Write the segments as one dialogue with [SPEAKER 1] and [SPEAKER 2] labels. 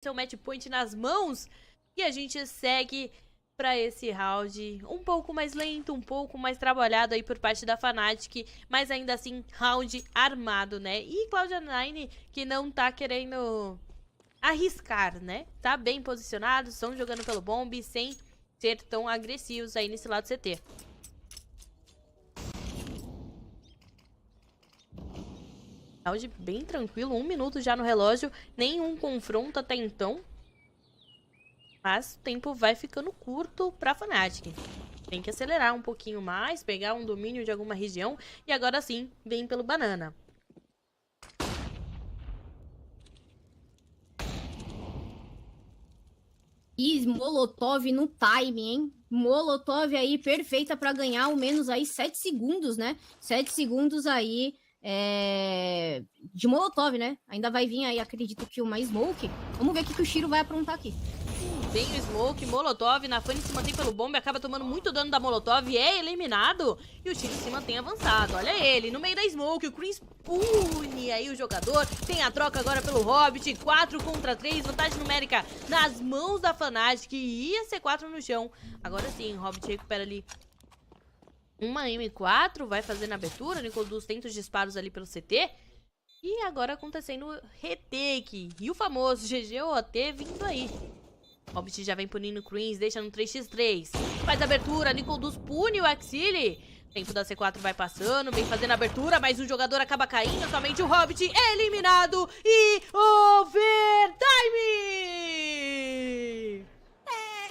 [SPEAKER 1] seu match point nas mãos e a gente segue para esse round um pouco mais lento, um pouco mais trabalhado aí por parte da Fnatic, mas ainda assim round armado, né? E Cloud9 que não tá querendo arriscar, né? Tá bem posicionado, estão jogando pelo bombe sem ser tão agressivos aí nesse lado CT. Round bem tranquilo, 1 minuto já no relógio, nenhum confronto até então. Mas o tempo vai ficando curto pra Fnatic. Tem que acelerar um pouquinho mais, pegar um domínio de alguma região. E agora sim, vem pelo banana.
[SPEAKER 2] E Molotov no time, hein? Molotov aí perfeita pra ganhar ao menos aí 7 segundos, né? 7 segundos aí de Molotov, né? Ainda vai vir aí, acredito que uma Smoke. Vamos ver o que o Shiro vai aprontar aqui.
[SPEAKER 1] Vem o Smoke, Molotov, na Fanny se mantém pelo bombe, acaba tomando muito dano da Molotov, é eliminado. E o Shiro se mantém avançado, olha ele, no meio da Smoke, o Chris pune aí o jogador. Tem a troca agora pelo Hobbit, 4 contra 3, vantagem numérica nas mãos da Fnatic, e ia ser 4 no chão. Agora sim, o Hobbit recupera ali uma M4, vai fazendo a abertura, Nicolas tenta os disparos ali pelo CT. E agora acontecendo o retake, e o famoso GGOT vindo aí. Hobbit já vem punindo o Creams, deixa no 3x3. Faz a abertura, Nicolas pune o Axile. Tempo da C4 vai passando, vem fazendo a abertura, mas um jogador acaba caindo. Somente o Hobbit eliminado e overtime!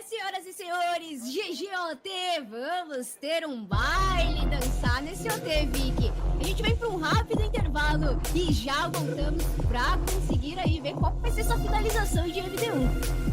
[SPEAKER 2] Senhoras e senhores, GGOT, vamos ter um baile dançar nesse OT, Vicky. A gente vem para um rápido intervalo e já voltamos para conseguir aí ver qual vai ser sua finalização de MD1.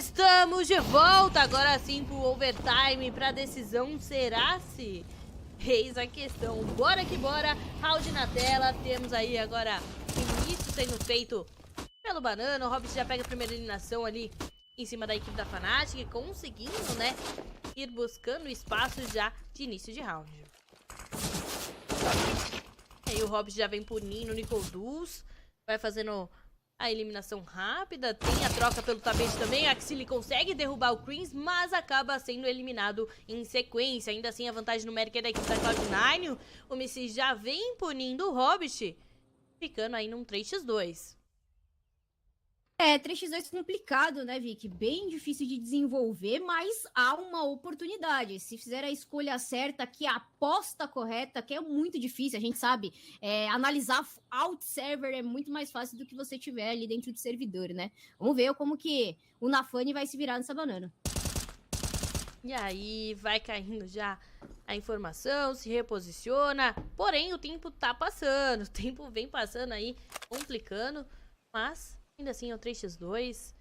[SPEAKER 1] Estamos de volta, agora sim pro overtime, pra decisão será-se? Eis a questão, bora que bora, round na tela, temos aí agora início sendo feito pelo Banana, o Hobbit já pega a primeira eliminação ali em cima da equipe da Fnatic, conseguindo, né, ir buscando espaço já de início de round. E aí o Hobbit já vem punindo o NicoDuz, vai fazendo a eliminação rápida, tem a troca pelo tapete também, a Axile consegue derrubar o Creams, mas acaba sendo eliminado em sequência. Ainda assim a vantagem numérica é da equipe da Cloud9, o Messi já vem punindo o Hobbit, ficando aí num 3x2.
[SPEAKER 2] 3x2 complicado, né, Vicky? Bem difícil de desenvolver, mas há uma oportunidade. Se fizer a escolha certa, que a aposta correta, que é muito difícil, a gente sabe, analisar out-server é muito mais fácil do que você tiver ali dentro do servidor, né? Vamos ver como que o Nafani vai se virar nessa banana.
[SPEAKER 1] E aí, vai caindo já a informação, se reposiciona, porém o tempo tá passando, o tempo vem passando aí, complicando, mas ainda assim é o 3x2,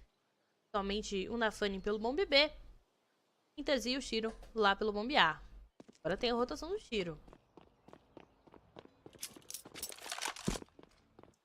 [SPEAKER 1] somente o Nafani pelo bombe B, Interzia e o Shiro lá pelo bombe A. Agora tem a rotação do Shiro.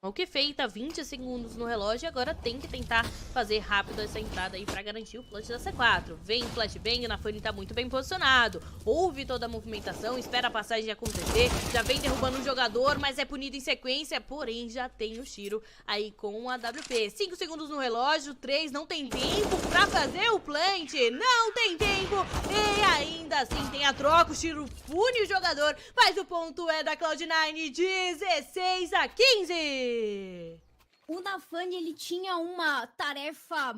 [SPEAKER 1] O que feita, 20 segundos no relógio, agora tem que tentar fazer rápido essa entrada aí pra garantir o clutch da C4. Vem flashbang, o Nafani tá muito bem posicionado, ouve toda a movimentação, espera a passagem acontecer, já vem derrubando o jogador, mas é punido em sequência, porém já tem o Shiro aí com a AWP. 5 segundos no relógio, 3, não tem tempo pra fazer o plant, não tem tempo, e ainda assim tem a troca, o Shiro pune o jogador, mas o ponto é da Cloud9, 16-15.
[SPEAKER 2] O Nafani, ele tinha uma tarefa,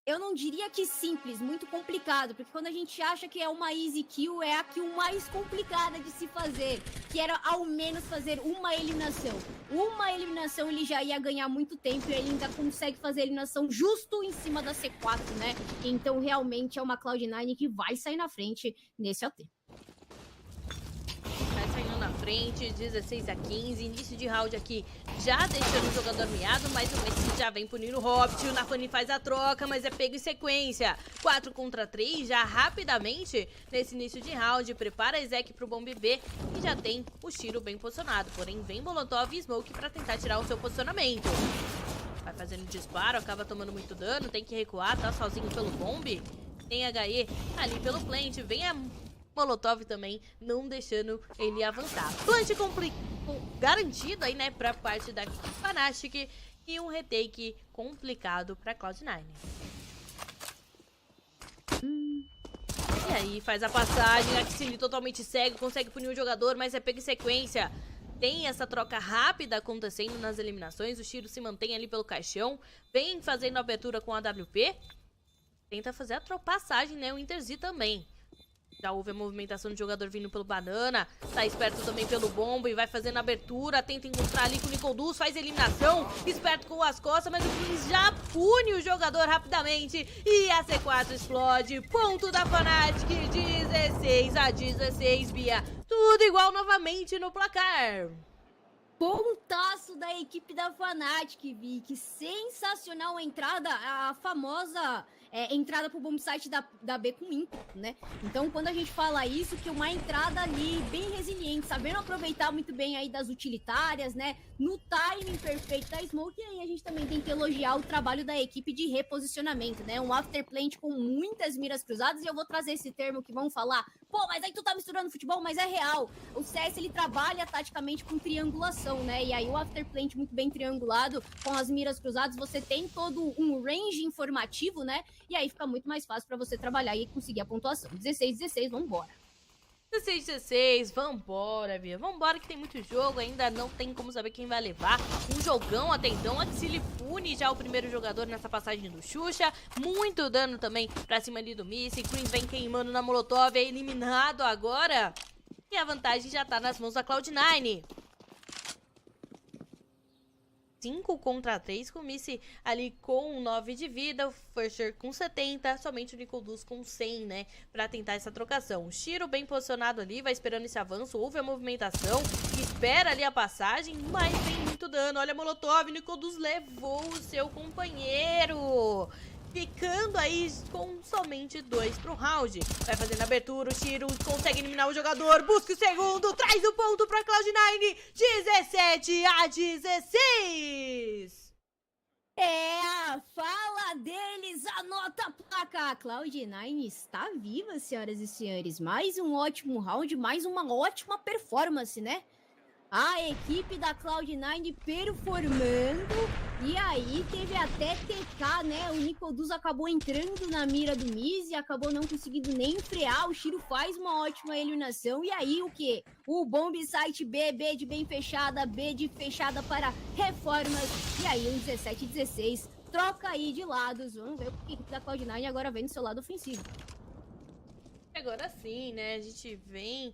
[SPEAKER 2] eu não diria que simples, muito complicado, porque quando a gente acha que é uma easy kill, é a kill mais complicada de se fazer, que era ao menos fazer uma eliminação. Uma eliminação ele já ia ganhar muito tempo e ele ainda consegue fazer a eliminação justo em cima da C4, né? Então realmente é uma Cloud9 que vai sair na frente nesse OT.
[SPEAKER 1] Na frente, 16-15, início de round aqui, já deixando o jogador miado, mas o Messi já vem punindo o Hobbit, o Nafani faz a troca, mas é pego em sequência, 4 contra 3, já rapidamente, nesse início de round, prepara a Ezek pro bombe B, e já tem o Shiro bem posicionado, porém vem Molotov e Smoke pra tentar tirar o seu posicionamento. Vai fazendo disparo, acaba tomando muito dano, tem que recuar, tá sozinho pelo bombe, tem HE ali pelo plant, vem a Molotov também, não deixando ele avançar. Plant garantido aí, né, pra parte da Fnatic e um retake complicado pra Cloud9. E aí, faz a passagem, a Axile totalmente cego, consegue punir o jogador, mas é pego em sequência. Tem essa troca rápida acontecendo nas eliminações, o Shiro se mantém ali pelo caixão, vem fazendo a abertura com a AWP, tenta fazer a passagem, né, o Interzia também. Já houve a movimentação do jogador vindo pelo Banana, tá esperto também pelo bomba e vai fazendo a abertura, tenta encontrar ali com o NicoDuz, faz eliminação, esperto com as costas, mas o Prince já pune o jogador rapidamente e a C4 explode, ponto da Fnatic, 16-16, Bia, tudo igual novamente no placar.
[SPEAKER 2] Pontaço da equipe da Fnatic, Vic, sensacional a entrada, a famosa entrada pro bomb site da B com ímpeto, né? Então, quando a gente fala isso, que uma entrada ali bem resiliente, sabendo aproveitar muito bem aí das utilitárias, né? No timing perfeito da Smoke, e aí a gente também tem que elogiar o trabalho da equipe de reposicionamento, né? Um afterplant com muitas miras cruzadas, e eu vou trazer esse termo que vão falar, pô, mas aí tu tá misturando futebol, mas é real. O CS, ele trabalha taticamente com triangulação, né? E aí o afterplant muito bem triangulado, com as miras cruzadas, você tem todo um range informativo, né? E aí fica muito mais fácil pra você trabalhar e conseguir a pontuação. 16-16, vambora.
[SPEAKER 1] 16-16, vambora, Bia. Vambora que tem muito jogo, ainda não tem como saber quem vai levar. Um jogão até então, a Axile pune já o primeiro jogador nessa passagem do Xuxa. Muito dano também pra cima ali do Missy. Creams vem queimando na Molotov, é eliminado agora. E a vantagem já tá nas mãos da Cloud9. 5 contra 3, com o Missy ali com 9 de vida, o Fusher com 70, somente o NicoDuz com 100, né, pra tentar essa trocação. O Shiro bem posicionado ali, vai esperando esse avanço, houve a movimentação, espera ali a passagem, mas tem muito dano. Olha a Molotov, o NicoDuz levou o seu companheiro. ficando aí com somente 2 pro round. Vai fazendo a abertura, o Shiro consegue eliminar o jogador, busca o segundo, traz o ponto pra Cloud9, 17-16.
[SPEAKER 2] Fala deles, anota a placa. A Cloud9 está viva, senhoras e senhores. Mais um ótimo round, mais uma ótima performance, né? A equipe da Cloud9 performando. E aí teve até TK, né? O Nicoduz acabou entrando na mira do Miz e acabou não conseguindo nem frear. O Shiro faz uma ótima eliminação. E aí o que? O bomb site B de bem fechada, B de fechada para reformas. E aí um 17-16. Troca aí de lados. Vamos ver o que a equipe da Cloud9 agora vem do seu lado ofensivo.
[SPEAKER 1] Agora sim, né? A gente vem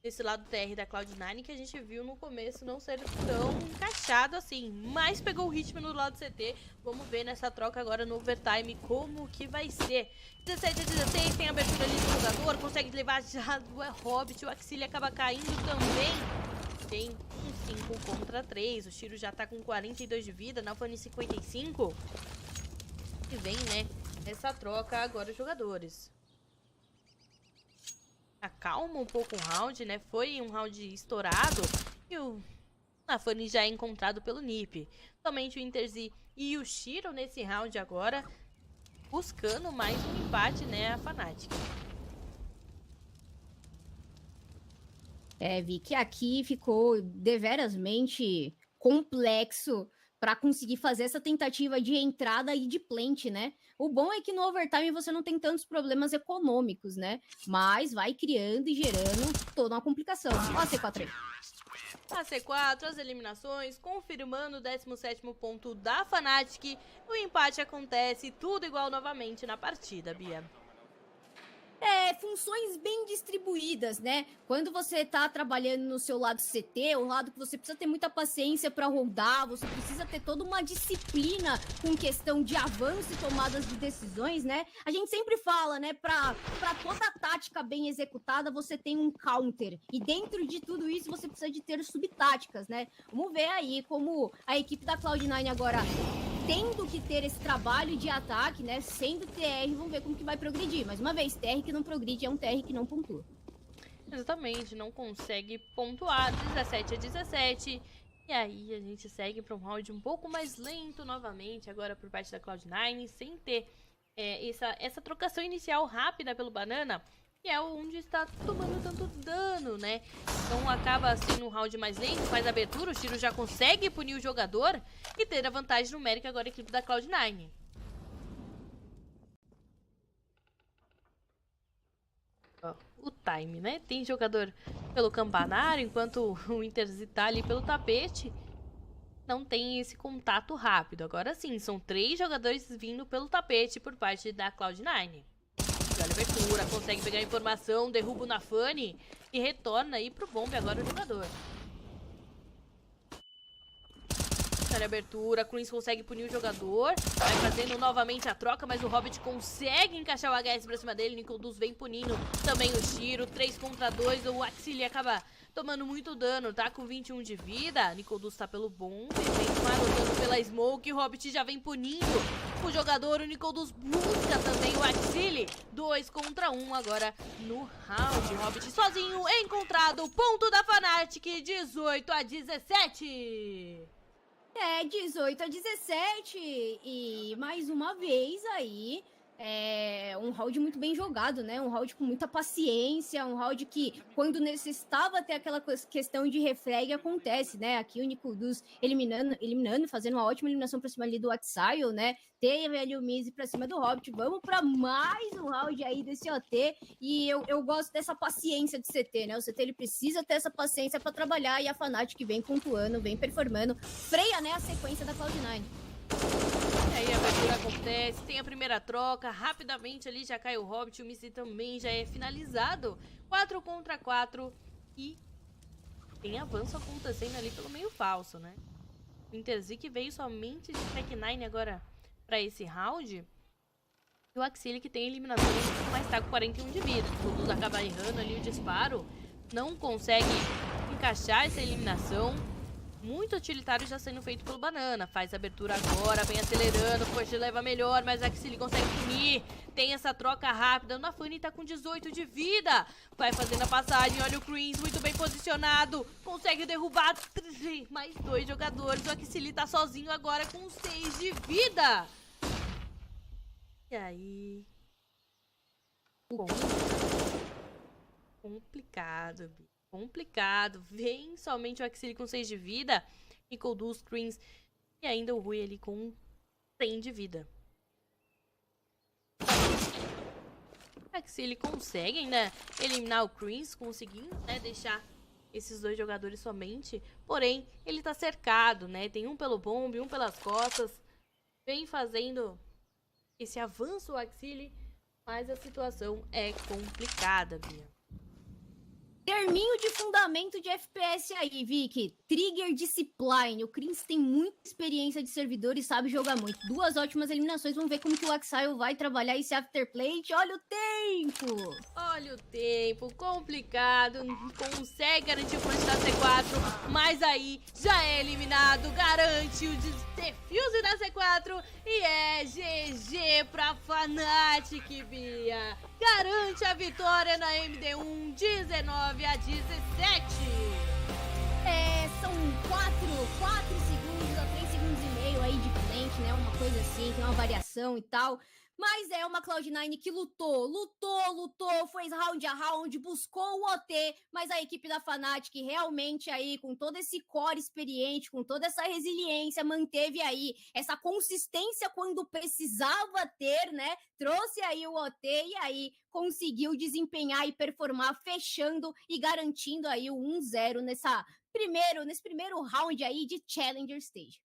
[SPEAKER 1] desse lado TR da Cloud9 que a gente viu no começo não ser tão encaixado assim, mas pegou o ritmo no lado CT. Vamos ver nessa troca agora no overtime como que vai ser. 17-16, tem abertura ali do jogador, consegue levar já do Hobbit, o Axile acaba caindo também. Tem um 5 contra 3, o Shiro já tá com 42 de vida, na Fanny 55. E vem, né, essa troca agora os jogadores. Acalma um pouco o round, né? Foi um round estourado e o Nafani já é encontrado pelo Nip. Somente o Interzi e o Shiro nesse round agora buscando mais um empate, né? A Fnatic.
[SPEAKER 2] Vi que aqui ficou deverasmente complexo para conseguir fazer essa tentativa de entrada e de plant, né? O bom é que no overtime você não tem tantos problemas econômicos, né? Mas vai criando e gerando toda uma complicação. Ó a C4 aí.
[SPEAKER 1] A C4, as eliminações, confirmando o 17º ponto da Fnatic. O empate acontece, tudo igual novamente na partida, Bia.
[SPEAKER 2] Funções bem distribuídas, né? Quando você tá trabalhando no seu lado CT, o lado que você precisa ter muita paciência para rodar, você precisa ter toda uma disciplina com questão de avanço e tomadas de decisões, né? A gente sempre fala, né? Pra toda a tática bem executada, você tem um counter. E dentro de tudo isso, você precisa de ter subtáticas, né? Vamos ver aí como a equipe da Cloud9 agora tendo que ter esse trabalho de ataque, né, sendo TR, vamos ver como que vai progredir. Mais uma vez, TR que não progride é um TR que não pontua.
[SPEAKER 1] Exatamente, não consegue pontuar, 17-17. E aí a gente segue para um round um pouco mais lento novamente, agora por parte da Cloud9, sem ter essa trocação inicial rápida pelo Banana, que é onde está tomando tanto dano, né? Então acaba sendo um round mais lento, faz a abertura, o Shiro já consegue punir o jogador e ter a vantagem numérica agora a equipe da Cloud9. Ó, o time, né? Tem jogador pelo campanário, enquanto o Interzi tá ali pelo tapete. Não tem esse contato rápido. Agora sim, são 3 jogadores vindo pelo tapete por parte da Cloud9. Olha a abertura, consegue pegar a informação, derruba o Nafani e retorna aí pro bombe agora o jogador. Olha a abertura, Cruz consegue punir o jogador, vai fazendo novamente a troca, mas o Hobbit consegue encaixar o HS pra cima dele, Nicoduz vem punindo também o Shiro, 3 contra 2, o Axile acaba tomando muito dano, tá com 21 de vida, Nicoduz tá pelo bombe, vem marotando pela Smoke, o Hobbit já vem punindo o jogador, o Nicoduz busca também o Axile, 2 contra 1 agora no round, Hobbit sozinho, encontrado, ponto da Fnatic, 18-17.
[SPEAKER 2] 18-17 e mais uma vez aí, um round muito bem jogado, né? Um round com muita paciência, um round que quando necessitava ter aquela questão de refrag acontece, né? Aqui o Nicoduz eliminando, fazendo uma ótima eliminação pra cima ali do Axile, né? Teve ali o Miz pra cima do Hobbit, vamos pra mais um round aí desse OT e eu gosto dessa paciência de CT, né? O CT ele precisa ter essa paciência pra trabalhar e a Fnatic vem pontuando, vem performando, freia, né, a sequência da Cloud9.
[SPEAKER 1] E aí a abertura acontece, tem a primeira troca, rapidamente ali já cai o Hobbit, o Missy também já é finalizado, 4 contra 4 e tem avanço acontecendo ali pelo meio falso, né? O Interzi que veio somente de Tech 9 agora pra esse round, e o Axile que tem eliminação, mas tá com 41 de vida, o Luz acaba errando ali o disparo, não consegue encaixar essa eliminação. muito utilitário já sendo feito pelo Banana. Faz a abertura agora, vem acelerando, o Push leva melhor, mas a Axile consegue punir. Tem essa troca rápida, a Fanny tá com 18 de vida. Vai fazendo a passagem, olha o Creams muito bem posicionado. Consegue derrubar mais 2 jogadores. O Axile tá sozinho agora com 6 de vida. E aí... Complicado, Bi. Complicado. Vem somente o Axile com 6 de vida. E com 2 Creams. E ainda o Rui ali com 100 de vida. O Axile consegue ainda eliminar o Creams, conseguindo, né, deixar esses 2 jogadores somente. Porém, ele tá cercado, né? Tem um pelo bombe, um pelas costas. Vem fazendo esse avanço o Axile, mas a situação é complicada, Bia.
[SPEAKER 2] Terminho de fundamento de FPS aí, Vicky. Trigger Discipline. O Creams tem muita experiência de servidor e sabe jogar muito. 2 ótimas eliminações. Vamos ver como que o Axile vai trabalhar esse afterplate. Olha o tempo!
[SPEAKER 1] Olha o tempo, complicado. Consegue garantir o punch da C4, mas aí já é eliminado. Garante o defuse da C4 e é GG pra Fnatic, Bia. Garante a vitória na MD1, 19 a 17.
[SPEAKER 2] São 4 segundos a 3 segundos e meio aí de frente, né? Uma coisa assim, tem uma variação e tal. Mas é uma Cloud9 que lutou, foi round a round, buscou o OT, mas a equipe da Fnatic realmente aí, com todo esse core experiente, com toda essa resiliência, manteve aí essa consistência quando precisava ter, né? Trouxe aí o OT e aí conseguiu desempenhar e performar, fechando e garantindo aí o 1-0 nesse primeiro round aí de Challenger Stage.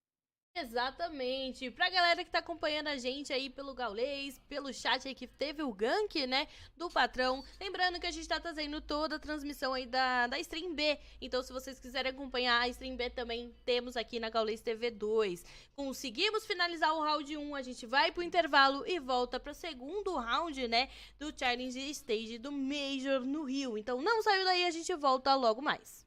[SPEAKER 1] Exatamente. Pra galera que tá acompanhando a gente aí pelo Gaulês, pelo chat aí que teve o gank, né, do patrão. Lembrando que a gente tá trazendo toda a transmissão aí da Stream B. Então, se vocês quiserem acompanhar a Stream B também, temos aqui na Gaulês TV 2. Conseguimos finalizar o round 1, a gente vai pro intervalo e volta pro segundo round, né, do Challenge Stage do Major no Rio. Então, não saiu daí, a gente volta logo mais.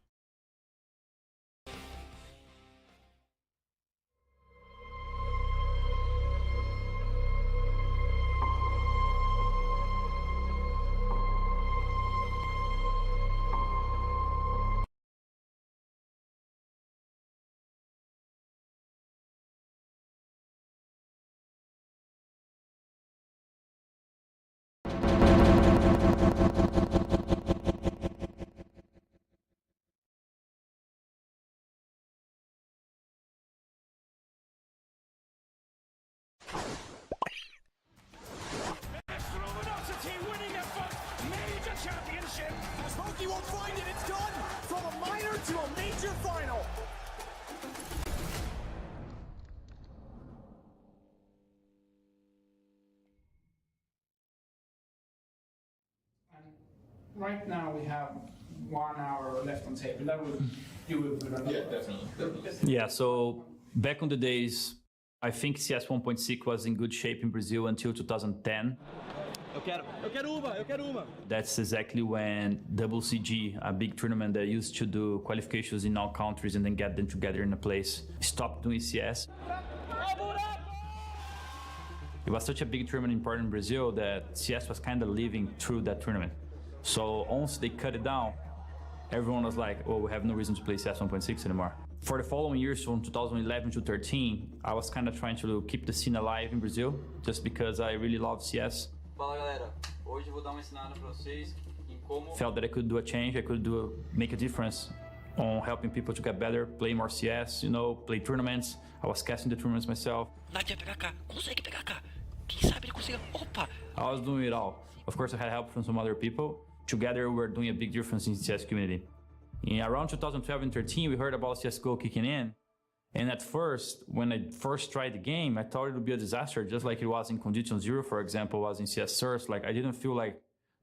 [SPEAKER 3] You won't find it, it's gone from a minor to a major final.
[SPEAKER 4] Right now we have 1 hour left on table. That would do it with another.
[SPEAKER 5] Yeah, definitely.
[SPEAKER 6] Yeah, so back on the days, I think CS 1.6 was in good shape in Brazil until 2010.
[SPEAKER 3] Eu quero uma.
[SPEAKER 6] That's exactly when WCG, a big tournament that used to do qualifications in all countries and then get them together in a place, stopped doing CS. It was such a big tournament important in Brazil that CS was kind of living through that tournament. So once they cut it down, everyone was like, oh, we have no reason to play CS 1.6 anymore. For the following years, from 2011 to 13, I was kind of trying to keep the scene alive in Brazil, just because I really love CS.
[SPEAKER 7] Fala galera, hoje eu vou dar uma ensinada para vocês em como...
[SPEAKER 6] Felt that I could do a change, I could make a difference on helping people to get better, play more CS, you know, play tournaments. I was casting the tournaments myself.
[SPEAKER 8] Nadia, pegar cá, consegue pegar cá. Quem sabe ele consiga. Opa!
[SPEAKER 6] I was doing it all. Of course, I had help from some other people. Together, we were doing a big difference in the CS community. In around 2012 and 13, we heard about CSGO kicking in. And at first, when I first tried the game, I thought it would be a disaster, just like it was in Condition Zero, for example, was in CS Source. Like, I didn't feel like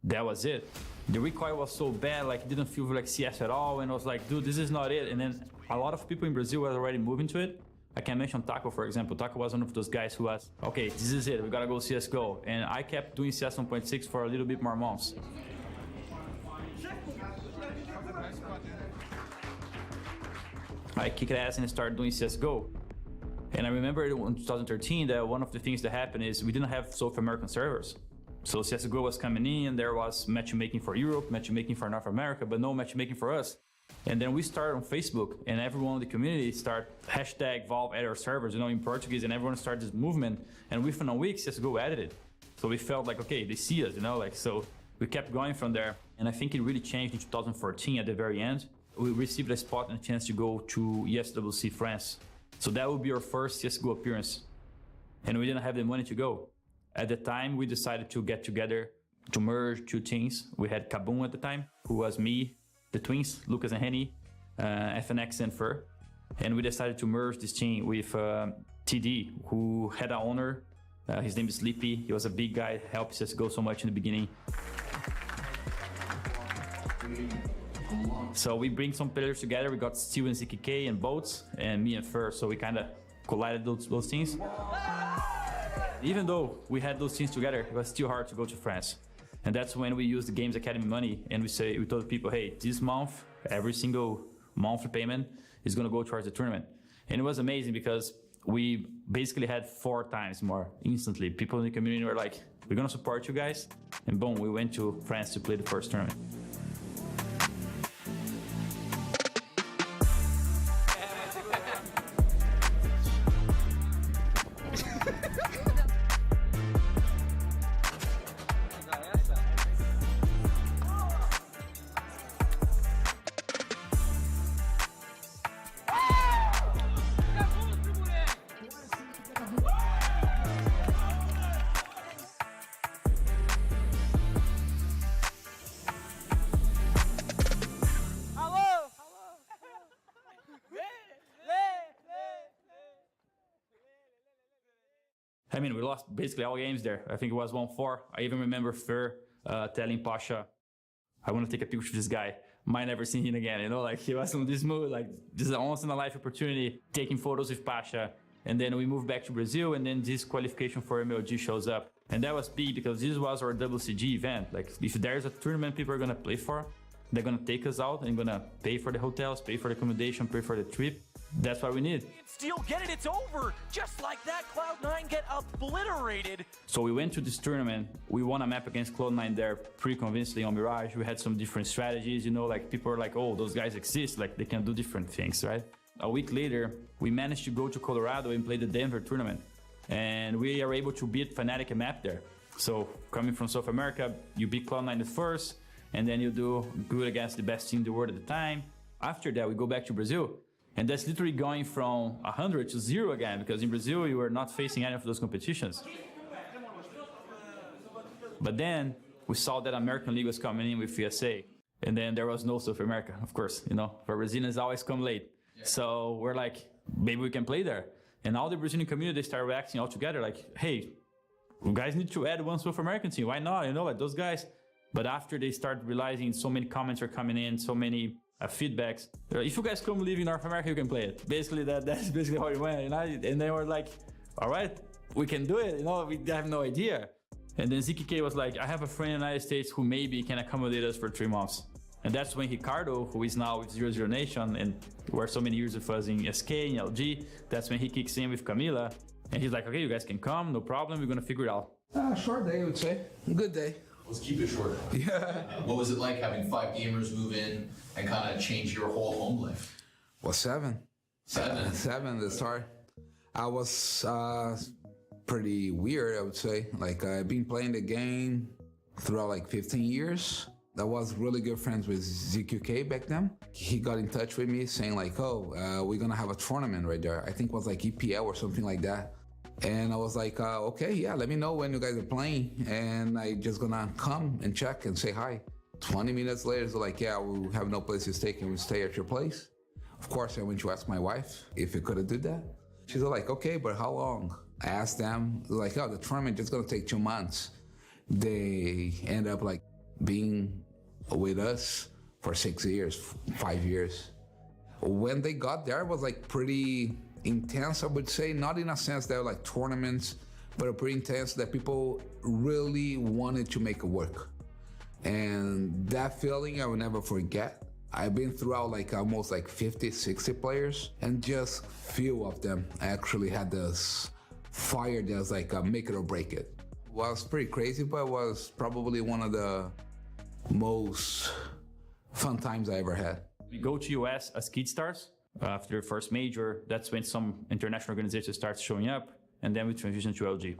[SPEAKER 6] that was it. The recoil was so bad, like, it didn't feel like CS at all. And I was like, dude, this is not it. And then a lot of people in Brazil were already moving to it. I can mention Taco, for example. Taco was one of those guys who was, okay, this is it, we gotta go CSGO. And I kept doing CS 1.6 for a little bit more months. I kicked ass and started doing CSGO. And I remember in 2013 that one of the things that happened is we didn't have South American servers. So CSGO was coming in and there was matchmaking for Europe, matchmaking for North America, but no matchmaking for us. And then we started on Facebook and everyone in the community started hashtag Valve add our servers, in Portuguese, and everyone started this movement. And within a week, CSGO added it. So we felt like, okay, they see us, so we kept going from there. And I think it really changed in 2014 at the very end. We received a spot and a chance to go to ESWC France. So that would be our first CSGO appearance. And we didn't have the money to go. At the time, we decided to get together to merge two teams. We had Kaboom at the time, who was me, the twins, Lucas and Henny, FNX and Fur. And we decided to merge this team with TD, who had an owner. His name is Sleepy. He was a big guy, helped CSGO so much in the beginning. So we bring some players together. We got Steel and ZKK and Boats, and me and Fur. So we kind of collided those teams. Even though we had those teams together, it was still hard to go to France. And that's when we used the Games Academy money and we told people, hey, this month, every single monthly payment is gonna go towards the tournament. And it was amazing because we basically had 4 times more instantly. People in the community were like, we're gonna support you guys. And boom, we went to France to play the first tournament. I mean, we lost basically all games there. I think it was 1-4. I even remember Fer telling Pasha, I want to take a picture with this guy. Might never see him again, he was on this mood, this is a once in a life opportunity, taking photos with Pasha. And then we moved back to Brazil, and then this qualification for MLG shows up. And that was big because this was our WCG event. If there's a tournament people are gonna play for, they're gonna take us out and gonna pay for the hotels, pay for the accommodation, pay for the trip. That's what we need.
[SPEAKER 3] Steel, get it, it's over! Just like that, Cloud9 get obliterated!
[SPEAKER 6] So we went to this tournament, we won a map against Cloud9 there pretty convincingly on Mirage. We had some different strategies, people are like, oh, those guys exist, they can do different things, right? A week later, we managed to go to Colorado and play the Denver tournament. And we are able to beat Fnatic a map there. So coming from South America, you beat Cloud9 at first, and then you do good against the best team in the world at the time. After that, we go back to Brazil. And that's literally going from 100 to 0 again, because in Brazil, you were not facing any of those competitions. But then we saw that American League was coming in with ESA. And then there was no South America, of course, for Brazilians always come late. Yeah. So we're like, maybe we can play there. And all the Brazilian community, they start reacting all together like, hey, you guys need to add one South American team. Why not? Those guys. But after they start realizing so many comments are coming in, so many feedbacks. If you guys come live in North America, you can play it. Basically, that's basically how it went. And they were like, all right, we can do it. We have no idea. And then ZKK was like, I have a friend in the United States who maybe can accommodate us for 3 months. And that's when Ricardo, who is now with 00 Nation and were so many years with us in SK and LG, that's when he kicks in with Camila. And he's like, okay, you guys can come, no problem, we're gonna figure it out.
[SPEAKER 5] Short day, I would say. Good day.
[SPEAKER 9] Let's keep it short.
[SPEAKER 5] Yeah.
[SPEAKER 9] What was it like having 5 gamers move in and kind of change your whole home life?
[SPEAKER 5] Well, 7.
[SPEAKER 9] 7?
[SPEAKER 5] 7 to start. I was pretty weird, I would say. I've been playing the game throughout 15 years. I was really good friends with ZQK back then. He got in touch with me saying we're gonna have a tournament right there. I think it was EPL or something like that. And I was like, okay, yeah, let me know when you guys are playing. And I just gonna come and check and say hi. 20 minutes later, they're like, yeah, we have no place to stay. Can we stay at your place? Of course, I went to ask my wife if we could have did that. She's like, okay, but how long? I asked them, like, oh, the tournament just gonna take 2 months. They end up being with us for 6 years, 5 years. When they got there, it was pretty intense, I would say, not in a sense that tournaments, but pretty intense that people really wanted to make it work. And that feeling I will never forget. I've been throughout like almost like 50, 60 players, and just few of them actually had this fire that's like make it or break it. Was pretty crazy, but was probably one of the most fun times I ever had.
[SPEAKER 6] We go to US as kid stars. After the first major, that's when some international organizations start showing up, and then we transition to LG.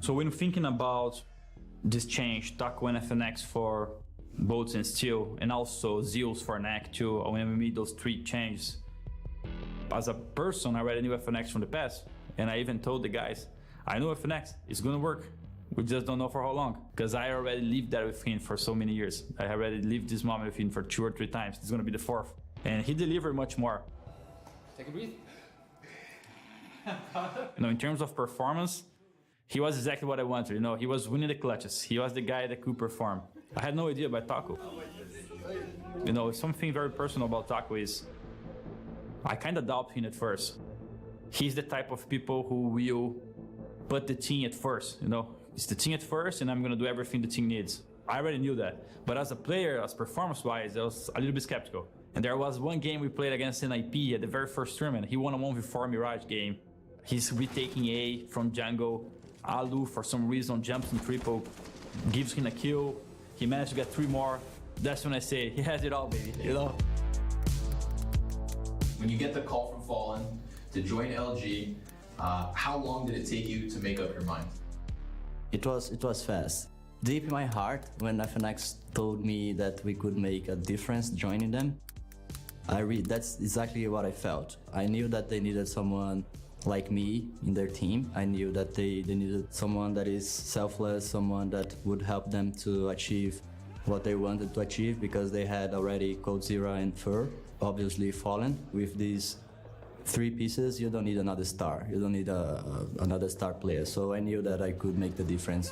[SPEAKER 6] So when thinking about this change, Taco and FNX for bolts and steel, and also Zeus for neck too, when we made those three changes, as a person, I already knew FNX from the past, and I even told the guys, I know FNX, it's gonna work. We just don't know for how long, because I already lived that with him for so many years. I already lived this moment with him for 2 or 3 times. It's gonna be the 4th. And he delivered much more.
[SPEAKER 7] Take a breath.
[SPEAKER 6] In terms of performance, he was exactly what I wanted. He was winning the clutches. He was the guy that could perform. I had no idea about Taco. Something very personal about Taco is I kind of doubt him at first. He's the type of people who will put the team at first. It's the team at first, and I'm going to do everything the team needs. I already knew that. But as a player, as performance-wise, I was a little bit skeptical. And there was one game we played against NIP at the very first tournament. He won a 1v4 Mirage game. He's retaking A from jungle. Alu, for some reason, jumps in triple, gives him a kill. He managed to get 3 more. That's when I say, he has it all, baby,
[SPEAKER 9] When you get the call from Fallen to join LG, how long did it take you to make up your mind?
[SPEAKER 10] It was fast. Deep in my heart, when FNX told me that we could make a difference joining them, that's exactly what I felt. I knew that they needed someone like me in their team. I knew that they needed someone that is selfless, someone that would help them to achieve what they wanted to achieve, because they had already coldzera and Fur, obviously Fallen. With these 3 pieces, you don't need another star. You don't need another star player. So I knew that I could make the difference.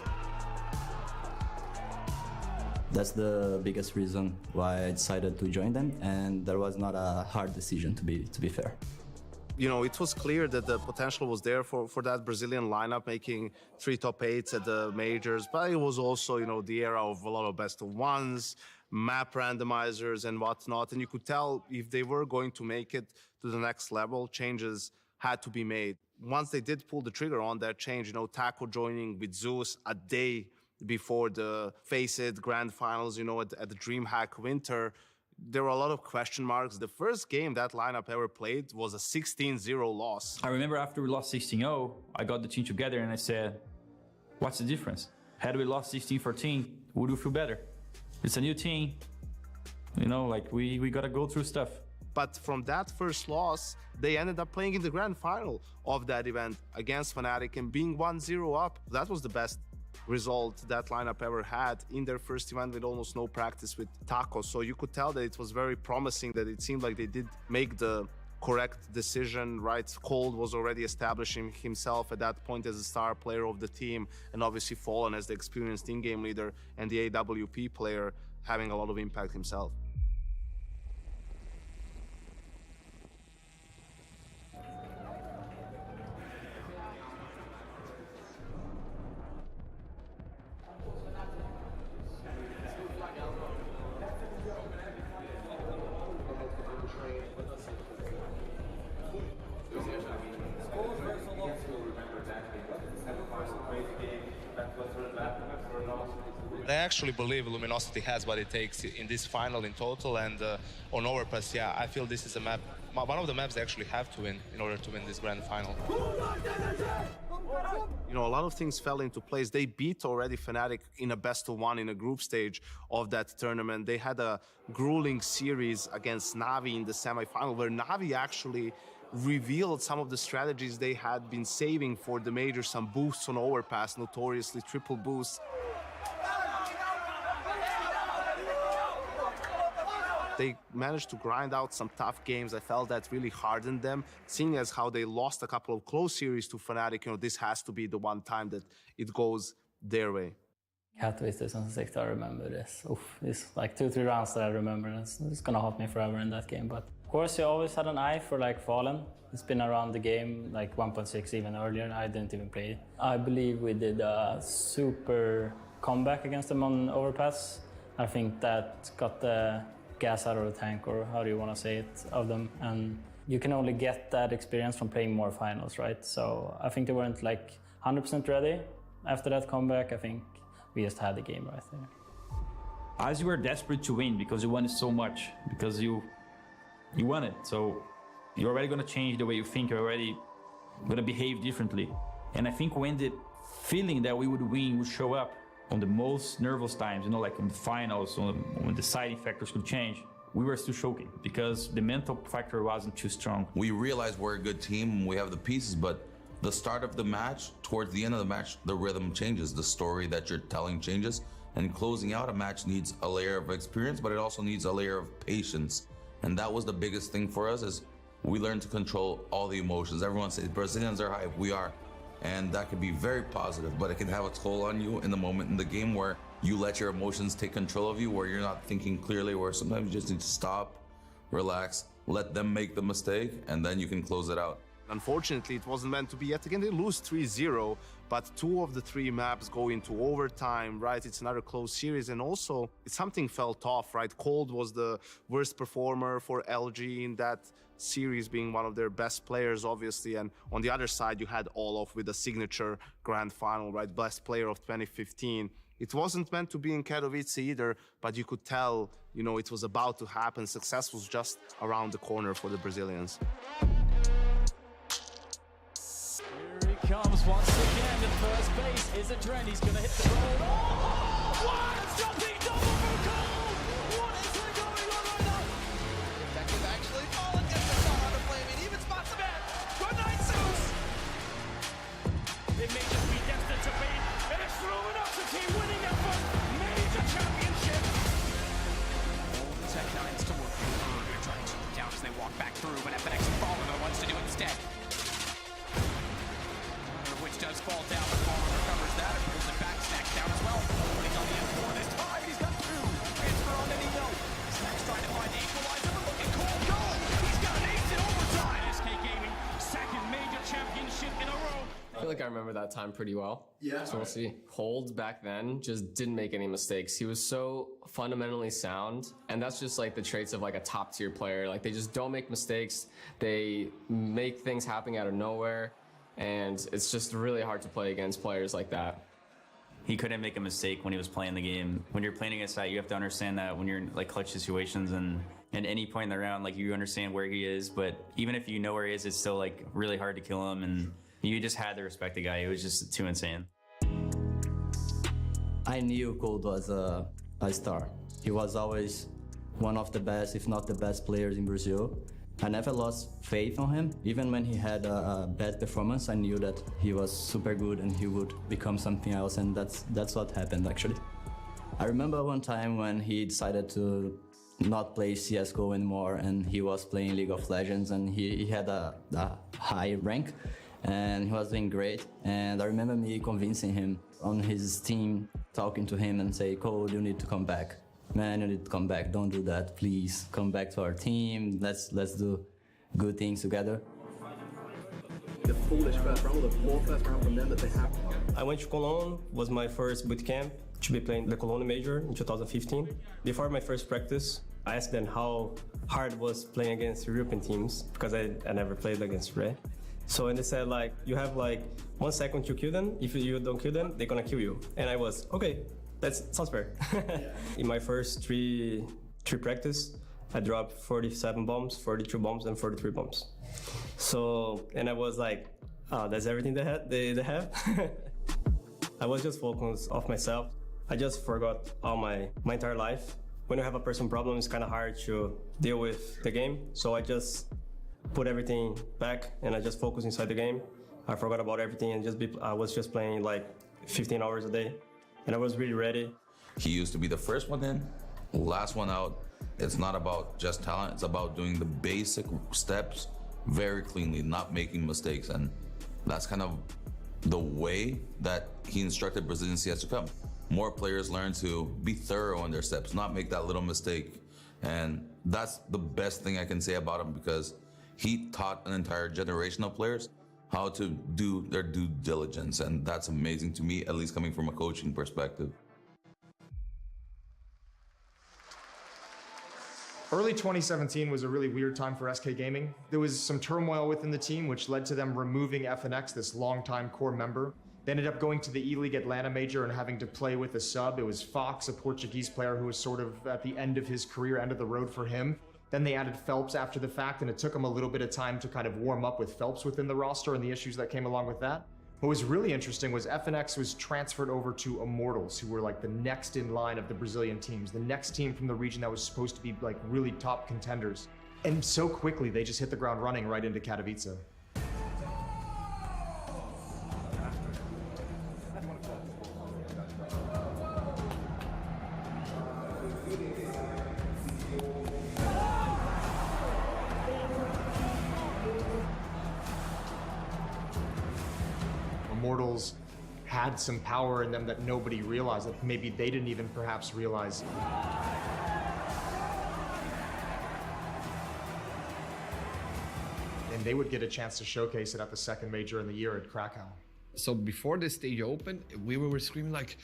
[SPEAKER 10] That's the biggest reason why I decided to join them, and there was not a hard decision, to be fair.
[SPEAKER 11] It was clear that the potential was there for that Brazilian lineup, making 3 top 8s at the majors, but it was also, the era of a lot of best of ones, map randomizers and whatnot, and you could tell if they were going to make it to the next level, changes had to be made. Once they did pull the trigger on that change, Taco joining with Zeus a day before the Face It Grand Finals, at the DreamHack Winter, there were a lot of question marks. The first game that lineup ever played was a 16-0 loss.
[SPEAKER 6] I remember after we lost 16-0, I got the team together and I said, what's the difference? Had we lost 16-14, would we feel better? It's a new team. We gotta go through stuff.
[SPEAKER 11] But from that first loss, they ended up playing in the grand final of that event against Fnatic and being 1-0 up. That was the best result that lineup ever had in their first event with almost no practice with Taco. So you could tell that it was very promising, that it seemed like they did make the correct decision, right? Cold was already establishing himself at that point as a star player of the team, and obviously Fallen as the experienced in-game leader, and the AWP player having a lot of impact himself.
[SPEAKER 12] I actually believe Luminosity has what it takes in this final in total, and on Overpass, yeah, I feel this is a map, one of the maps they actually have to win in order to win this grand final.
[SPEAKER 11] A lot of things fell into place. They beat already Fnatic in a best-of-1 in a group stage of that tournament. They had a grueling series against Na'Vi in the semifinal, where Na'Vi actually revealed some of the strategies they had been saving for the major, some boosts on Overpass, notoriously triple boosts. They managed to grind out some tough games. I felt that really hardened them. Seeing as how they lost a couple of close series to Fnatic, this has to be the one time that it goes their way.
[SPEAKER 13] Katowice 2006, I remember this. Oof, it's like 2-3 rounds that I remember. It's gonna haunt me forever in that game. But of course, you always had an eye for Fallen. It's been around the game, 1.6 even earlier. I didn't even play it. I believe we did a super comeback against them on Overpass. I think that got the gas out of the tank, or how do you want to say it, of them. And you can only get that experience from playing more finals, right? So I think they weren't like 100% ready. After that comeback, I think we just had the game right there.
[SPEAKER 6] As you were desperate to win because you wanted so much, because you won it. So you're already going to change the way you think, you're already going to behave differently. And I think when the feeling that we would win would show up on the most nervous times, you know, like on the finals, when the deciding factors could change, we were still choking because the mental factor wasn't too strong.
[SPEAKER 14] We realized we're a good team, we have the pieces, but the start of the match, towards the end of the match, the rhythm changes, the story that you're telling changes, and closing out a match needs a layer of experience, but it also needs a layer of patience. And that was the biggest thing for us, is we learned to control all the emotions. Everyone says Brazilians are hype, we are. And that can be very positive, but it can have a toll on you in the moment in the game where you let your emotions take control of you, where you're not thinking clearly, where sometimes you just need to stop, relax, let them make the mistake, and then you can close it out.
[SPEAKER 11] Unfortunately, it wasn't meant to be yet again. They lose 3-0, but 2 of the 3 maps go into overtime, right? It's another close series, and also something felt off, right? Cold was the worst performer for LG in that series, being one of their best players, obviously, and on the other side, you had Olof with a signature grand final, right? Best player of 2015. It wasn't meant to be in Katowice either, but you could tell, you know, it was about to happen. Success was just around the corner for the Brazilians.
[SPEAKER 3] Here he comes once again at first base. Is it Dren? He's going to hit the road. Oh! What a jumping double for Cold! What is going on right now? Effective actually. Fallen gets the shot out of flame. He even spots the man. Good night, Zeus! It may just be destined to be an extraordinary winning effort. Major championship. All the Tech Nines to work. They're trying to slow down as they walk back through, but FNX and Fallen are the ones to do it instead. Which does fall down, but Fallen recovers that and pulls it back. Snacks down as well. But he's on the M4 this time. He's got 2. Transfer on Nino. Snacks trying to find the equalizer, but look at Cold go. He's got an ace in overtime. SK Gaming, second major championship in a row.
[SPEAKER 15] I feel like I remember that time pretty well.
[SPEAKER 16] Yeah.
[SPEAKER 15] So we'll see. Cold back then just didn't make any mistakes. He was so fundamentally sound, and that's just like the traits of like a top tier player. Like they just don't make mistakes. They make things happen out of nowhere. And it's just really hard to play against players like that.
[SPEAKER 6] He couldn't make a mistake when he was playing the game. When you're playing against that, you have to understand that when you're in like clutch situations and at any point in the round, like you understand where he is, but even if you know where he is, it's still like really hard to kill him, and you just had to respect the guy. It was just too insane.
[SPEAKER 10] I knew Cold was a star. He was always one of the best, if not the best players in Brazil. I never lost faith on him. Even when he had a bad performance, I knew that he was super good and he would become something else, and that's what happened actually. I remember one time when he decided to not play CSGO anymore and he was playing League of Legends, and he had a high rank and he was doing great. And I remember me convincing him on his team, talking to him and say, Cold, you need to come back. Man, you need to come back. Don't do that, please. Come back to our team. Let's do good things together.
[SPEAKER 16] The foolish first round, the more first round from them that they have.
[SPEAKER 17] I went to Cologne, was my first boot camp to be playing the Cologne Major in 2015. Before my first practice, I asked them how hard it was playing against European teams, because I never played against REDE. So, and they said like, you have like 1 second to kill them. If you don't kill them, they're gonna kill you. And I was, okay. That sounds fair. In my first three practice, I dropped 47 bombs, 42 bombs, and 43 bombs. So, and I was like, oh, that's everything they have. I was just focused off myself. I just forgot all my entire life. When you have a personal problem, it's kind of hard to deal with the game. So I just put everything back and I just focused inside the game. I forgot about everything and I was just playing like 15 hours a day. And I was really ready.
[SPEAKER 14] He used to be the first one in, last one out. It's not about just talent, it's about doing the basic steps very cleanly, not making mistakes. And that's kind of the way that he instructed Brazilian CS to come. More players learn to be thorough in their steps, not make that little mistake. And that's the best thing I can say about him, because he taught an entire generation of players how to do their due diligence, and that's amazing to me, at least coming from a coaching perspective.
[SPEAKER 18] Early 2017 was a really weird time for SK Gaming. There was some turmoil within the team, which led to them removing FNX, this longtime core member. They ended up going to the E-League Atlanta Major and having to play with a sub. It was Fox, a Portuguese player who was sort of at the end of his career, end of the road for him. Then they added Phelps after the fact, and it took them a little bit of time to kind of warm up with Phelps within the roster and the issues that came along with that. What was really interesting was FNX was transferred over to Immortals, who were like the next in line of the Brazilian teams, the next team from the region that was supposed to be like really top contenders. And so quickly, they just hit the ground running right into Katowice. Immortals had some power in them that nobody realized, that maybe they didn't even perhaps realize. And they would get a chance to showcase it at the second major in the year at Krakow.
[SPEAKER 19] So before the stage opened, we were screaming like,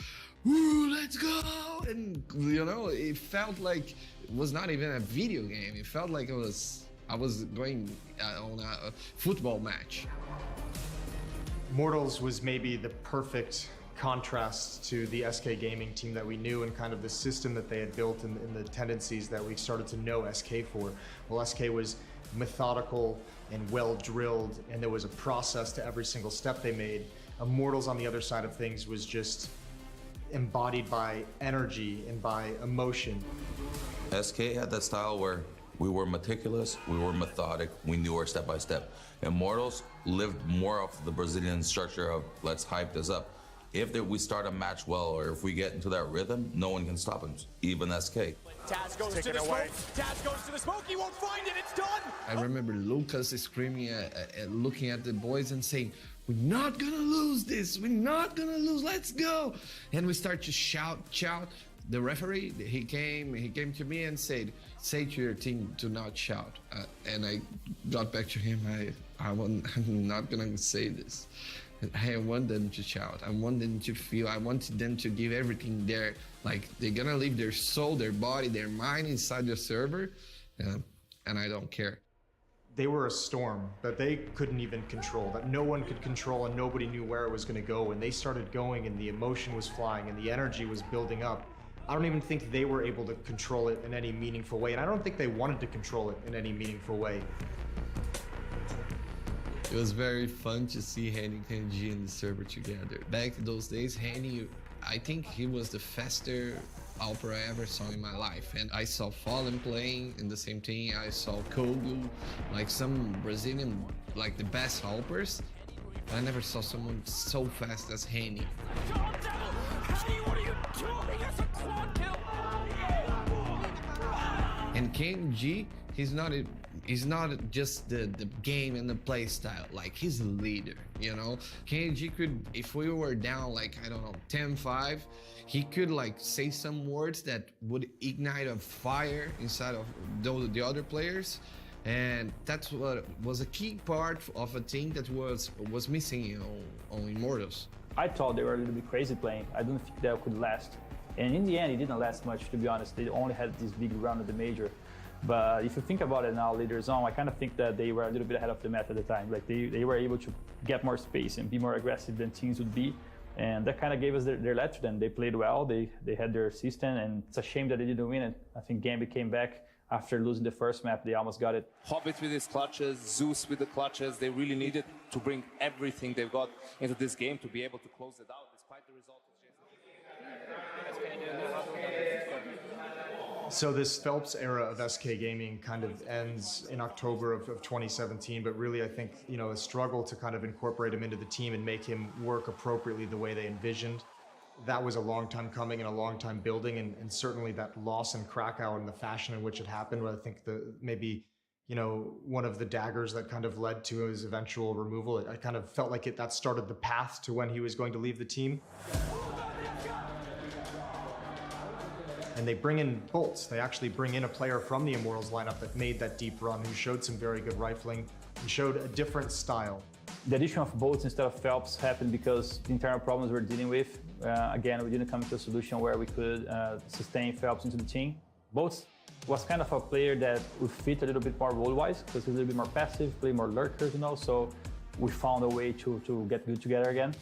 [SPEAKER 19] "Woo, let's go!" And you know, it felt like it was not even a video game. It felt like I was going on a football match.
[SPEAKER 18] Immortals was maybe the perfect contrast to the SK Gaming team that we knew and kind of the system that they had built and the tendencies that we started to know SK for. Well, SK was methodical and well-drilled, and there was a process to every single step they made. Immortals, on the other side of things, was just embodied by energy and by emotion.
[SPEAKER 14] SK had that style where we were meticulous, we were methodic, we knew our step by step. Immortals lived more of the Brazilian structure of let's hype this up. If we start a match well, or if we get into that rhythm, no one can stop him, even SK.
[SPEAKER 3] Taz goes to the smoke, Taz goes to the smoke, he won't find it, it's done!
[SPEAKER 19] I remember Lucas screaming, looking at the boys and saying, "We're not gonna lose this, we're not gonna lose, let's go!" And we start to shout. The referee, he came to me and said, "Say to your team to not shout." And I got back to him, I'm not gonna say this. I want them to shout, I want them to feel, I want them to give everything there. Like they're gonna leave their soul, their body, their mind inside the server, and I don't care.
[SPEAKER 18] They were a storm that they couldn't even control, that no one could control and nobody knew where it was gonna go. And they started going and the emotion was flying and the energy was building up. I don't even think they were able to control it in any meaningful way, and I don't think they wanted to control it in any meaningful way.
[SPEAKER 19] It was very fun to see Henny and Kenji in the server together. Back in those days, Henny, I think he was the faster Alper I ever saw in my life. And I saw Fallen playing in the same team. I saw Kogu, like some Brazilian, like the best Alpers. I never saw someone so fast as Henny. And Kenji, he's not just the game and the play style, like he's a leader, you know? Kenji could, if we were down like, I don't know, 10-5, he could like say some words that would ignite a fire inside of the other players. And that's what was a key part of a team that was missing on Immortals.
[SPEAKER 6] I thought they were a little bit crazy playing. I don't think that could last. And in the end, it didn't last much, to be honest. They only had this big round of the major. But if you think about it now, later on, I kind of think that they were a little bit ahead of the map at the time. Like they were able to get more space and be more aggressive than teams would be. And that kind of gave us their lead to them. They played well, they had their system, and it's a shame that they didn't win it. I think Gambit came back after losing the first map, they almost got it.
[SPEAKER 12] Hobbit with his clutches, Zeus with the clutches, they really needed to bring everything they've got into this game to be able to close it out, despite the result.
[SPEAKER 18] So this Phelps era of SK Gaming kind of ends in October of 2017, but really I think, you know, a struggle to kind of incorporate him into the team and make him work appropriately the way they envisioned. That was a long time coming and a long time building, and certainly that loss in Krakow and the fashion in which it happened, I think maybe, you know, one of the daggers that kind of led to his eventual removal. I kind of felt like that started the path to when he was going to leave the team. And they bring in Bolts. They actually bring in a player from the Immortals lineup that made that deep run, who showed some very good rifling and showed a different style.
[SPEAKER 6] The addition of Bolts instead of Phelps happened because the internal problems we're dealing with. Again, we didn't come to a solution where we could sustain Phelps into the team. Bolts Was kind of a player that would fit a little bit more role-wise, because he's a little bit more passive, play more lurkers, you know, so we found a way to get good together again.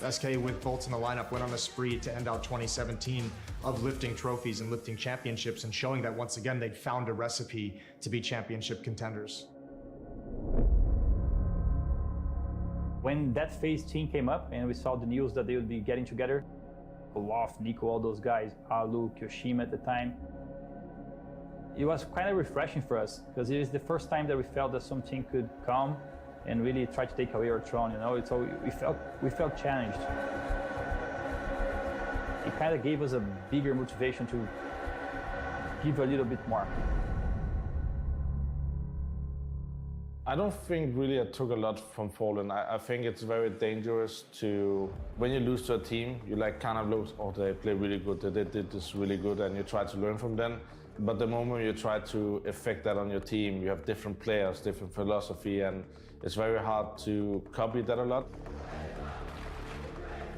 [SPEAKER 18] SK with Bolts in the lineup went on a spree to end out 2017 of lifting trophies and lifting championships and showing that once again they'd found a recipe to be championship contenders.
[SPEAKER 6] When that phase team came up and we saw the news that they would be getting together, Olaf, Nico, all those guys, Alu, Kyoshima at the time, it was kind of refreshing for us because it was the first time that we felt that some team could come and really try to take away our throne, you know. So we felt challenged. It kind of gave us a bigger motivation to give a little bit more.
[SPEAKER 20] I don't think really I took a lot from Fallen. I think it's very dangerous to, when you lose to a team, you like kind of look, oh, they play really good, they did this really good, and you try to learn from them. But the moment you try to affect that on your team, you have different players, different philosophy, and it's very hard to copy that a lot.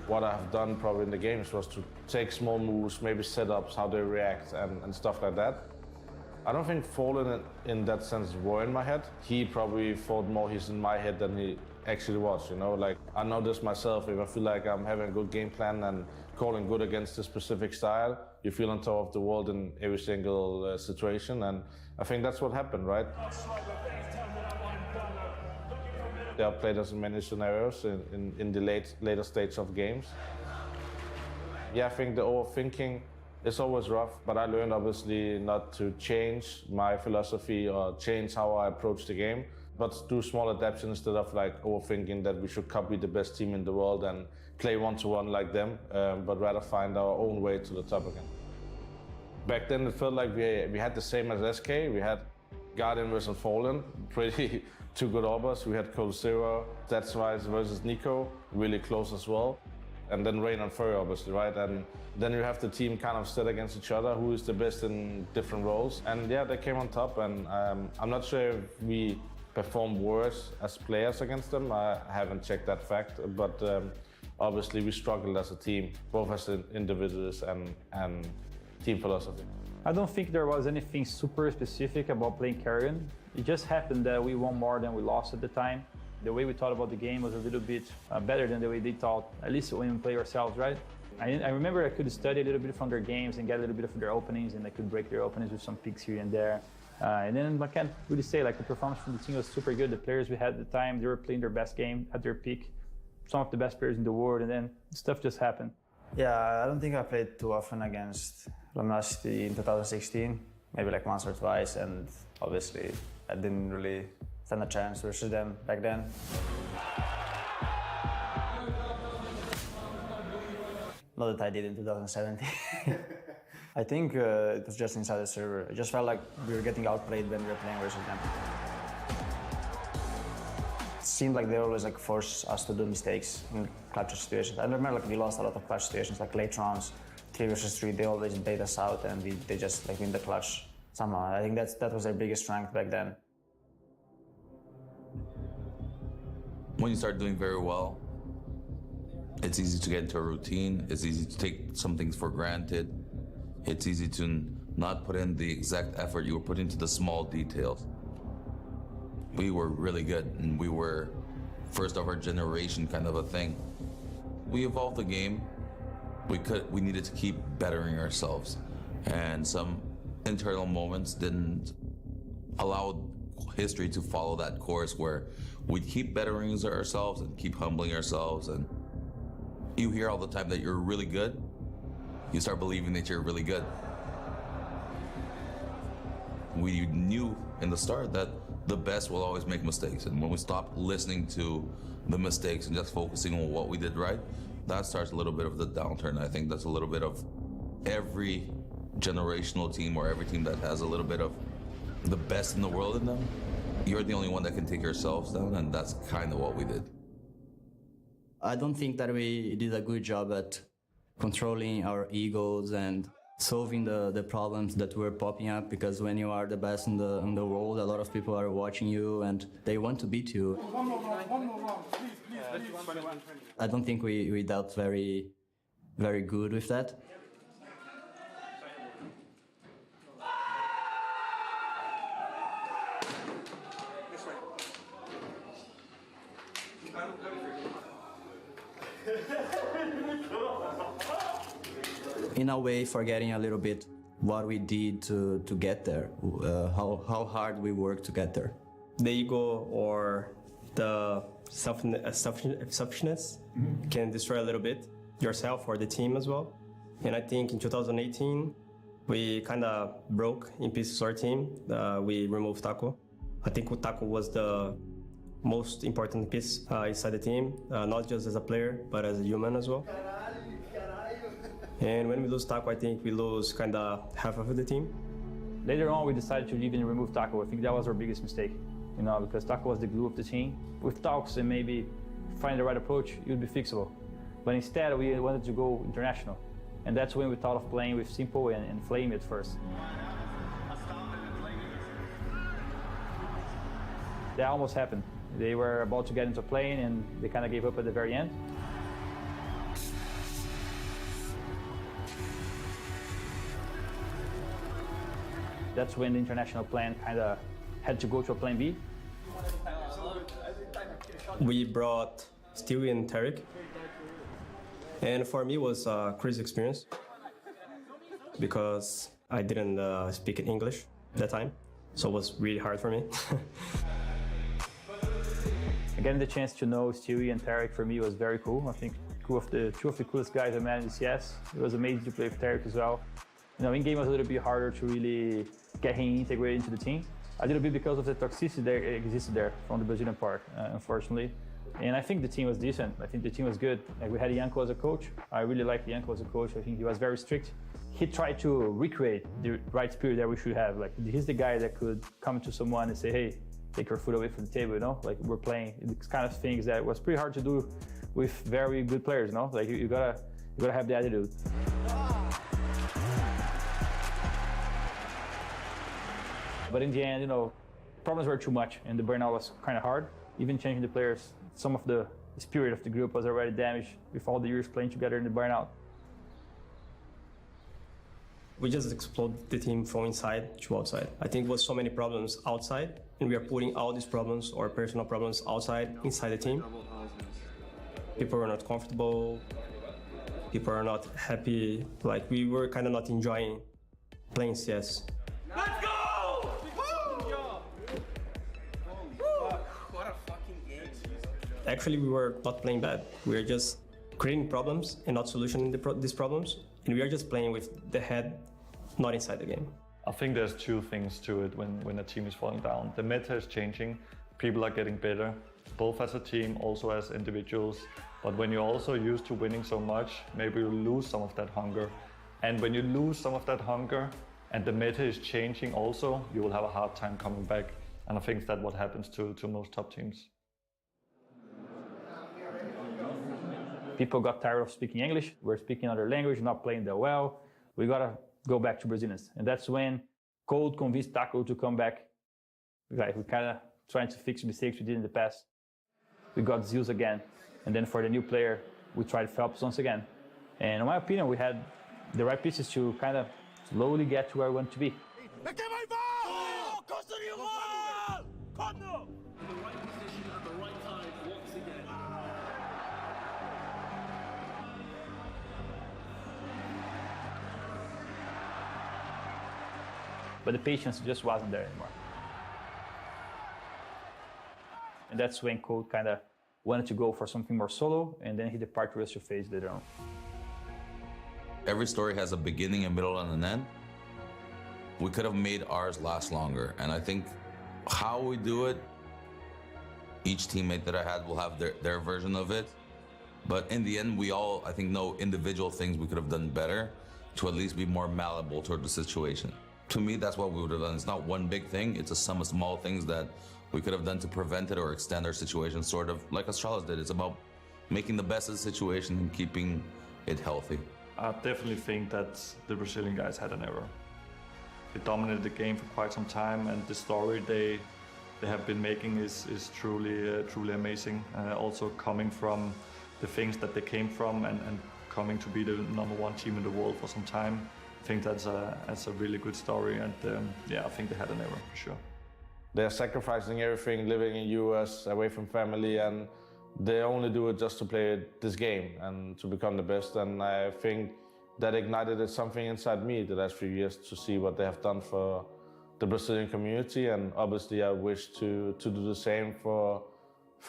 [SPEAKER 20] What I've done probably in the games was to take small moves, maybe setups, how they react, and stuff like that. I don't think Fallen in that sense were in my head. He probably thought more he's in my head than he actually was, you know? Like, I know this myself, if I feel like I'm having a good game plan and calling good against a specific style, you feel on top of the world in every single situation, and I think that's what happened, right? They have played us in many scenarios in the later stage of games. Yeah, I think the overthinking is always rough, but I learned obviously not to change my philosophy or change how I approach the game, but do small adaptations instead of like overthinking that we should copy the best team in the world and play one-to-one like them, but rather find our own way to the top again. Back then it felt like we had the same as SK. We had Guardian versus Fallen, pretty two good orbers. We had Cold Zero, That's Rise versus Nico, really close as well. And then Rain and Furry, obviously, right? And then you have the team kind of set against each other, who is the best in different roles. And yeah, they came on top, and I'm not sure if we performed worse as players against them. I haven't checked that fact, but obviously we struggled as a team, both as individuals and team philosophy.
[SPEAKER 6] I don't think there was anything super specific about playing Carrion. It just happened that we won more than we lost at the time. The way we thought about the game was a little bit better than the way they thought, at least when we play ourselves, right? I remember I could study a little bit from their games and get a little bit of their openings, and I could break their openings with some picks here and there. And then I can't really say, like, the performance from the team was super good. The players we had at the time, they were playing their best game at their peak. Some of the best players in the world, and then stuff just happened.
[SPEAKER 21] Yeah, I don't think I played too often against Luminosity in 2016, maybe like once or twice, and obviously I didn't really stand a chance versus them back then. Not that I did in 2017. I think it was just inside the server. It just felt like we were getting outplayed when we were playing versus them. It seemed like they always like force us to do mistakes in clutch situations. I remember like we lost a lot of clutch situations, like late rounds, 3 versus 3. They always bait us out, and they just like win the clutch somehow. I think that was their biggest strength back then.
[SPEAKER 14] When you start doing very well, it's easy to get into a routine. It's easy to take some things for granted. It's easy to not put in the exact effort you were putting into the small details. We were really good, and we were first of our generation kind of a thing. We evolved the game. We needed to keep bettering ourselves, and some internal moments didn't allow history to follow that course where we'd keep bettering ourselves and keep humbling ourselves. And you hear all the time that you're really good. You start believing that you're really good. We knew in the start that the best will always make mistakes, and when we stop listening to the mistakes and just focusing on what we did right, that starts a little bit of the downturn. I think that's a little bit of every generational team, or every team that has a little bit of the best in the world in them. You're the only one that can take yourselves down, and that's kind of what we did.
[SPEAKER 10] I don't think that we did a good job at controlling our egos and solving the problems that were popping up, because when you are the best in the world, a lot of people are watching you and they want to beat you.
[SPEAKER 3] One more round, please.
[SPEAKER 10] I don't think we dealt very good with that. In a way, forgetting a little bit what we did to get there, how hard we worked to get there.
[SPEAKER 17] The ego or the selfishness can destroy a little bit yourself or the team as well. And I think in 2018, we kind of broke in pieces our team. We removed Taco. I think Taco was the most important piece inside the team, not just as a player, but as a human as well. And when we lose Taco, I think we lose kind of half of the team.
[SPEAKER 6] Later on, we decided to even remove Taco. I think that was our biggest mistake, you know, because Taco was the glue of the team. With talks and maybe find the right approach, it would be fixable. But instead, we wanted to go international. And that's when we thought of playing with Simple and Flame at first. That almost happened. They were about to get into a plane and they kind of gave up at the very end. That's when the international plan kind of had to go to a plan B.
[SPEAKER 17] We brought Stewie and Tarek. And for me, it was a crazy experience because I didn't speak English at that time. So it was really hard for me.
[SPEAKER 6] Getting the chance to know Stewie and Tarek for me was very cool. I think two of the coolest guys I met in CS. It was amazing to play with Tarek as well. You know, in-game was a little bit harder to really get him integrated into the team. A little bit because of the toxicity that existed there from the Brazilian part, unfortunately. And I think the team was decent. I think the team was good. Like, we had Yanko as a coach. I really liked Yanko as a coach. I think he was very strict. He tried to recreate the right spirit that we should have. Like, he's the guy that could come to someone and say, hey, take your foot away from the table, you know? Like, we're playing these kind of things that was pretty hard to do with very good players, you know? Like, you gotta have the attitude. But in the end, you know, problems were too much and the burnout was kind of hard. Even changing the players, some of the spirit of the group was already damaged with all the years playing together in the burnout.
[SPEAKER 17] We just exploded the team from inside to outside. I think it was so many problems outside, and we are putting all these problems or personal problems outside, inside the team. People were not comfortable. People are not happy. Like, we were kind of not enjoying playing CS.
[SPEAKER 3] Let's go!
[SPEAKER 17] Actually, we were not playing bad. We were just creating problems and not solutioning these problems. And we are just playing with the head, not inside the game.
[SPEAKER 2] I think there's two things to it when a team is falling down. The meta is changing. People are getting better, both as a team, also as individuals. But when you're also used to winning so much, maybe you lose some of that hunger. And when you lose some of that hunger and the meta is changing also, you will have a hard time coming back. And I think that's what happens to most top teams.
[SPEAKER 6] People got tired of speaking English. We're speaking other language, not playing that well. We gotta go back to Brazilians. And that's when Cold convinced Taco to come back. Like, we kind of trying to fix mistakes we did in the past. We got Zeus again. And then for the new player, we tried Phelps once again. And in my opinion, we had the right pieces to kind of slowly get to where we want to be. But the patience just wasn't there anymore. And that's when Code kind of wanted to go for something more solo, and then he departed to phase later on.
[SPEAKER 14] Every story has a beginning, a middle, and an end. We could have made ours last longer, and I think how we do it, each teammate that I had will have their version of it. But in the end, we all, I think, know individual things we could have done better to at least be more malleable toward the situation. To me, that's what we would have done. It's not one big thing, it's a sum of small things that we could have done to prevent it or extend our situation, sort of like Astralis did. It's about making the best of the situation and keeping it healthy.
[SPEAKER 2] I definitely think that the Brazilian guys had an error. They dominated the game for quite some time, and the story they have been making is truly amazing. Also coming from the things that they came from and coming to be the #1 team in the world for some time. I think that's a really good story, and yeah, I think they had an error for sure.
[SPEAKER 20] They're sacrificing everything, living in US, away from family, and they only do it just to play this game and to become the best. And I think that ignited something inside me the last few years to see what they have done for the Brazilian community. And obviously I wish to do the same for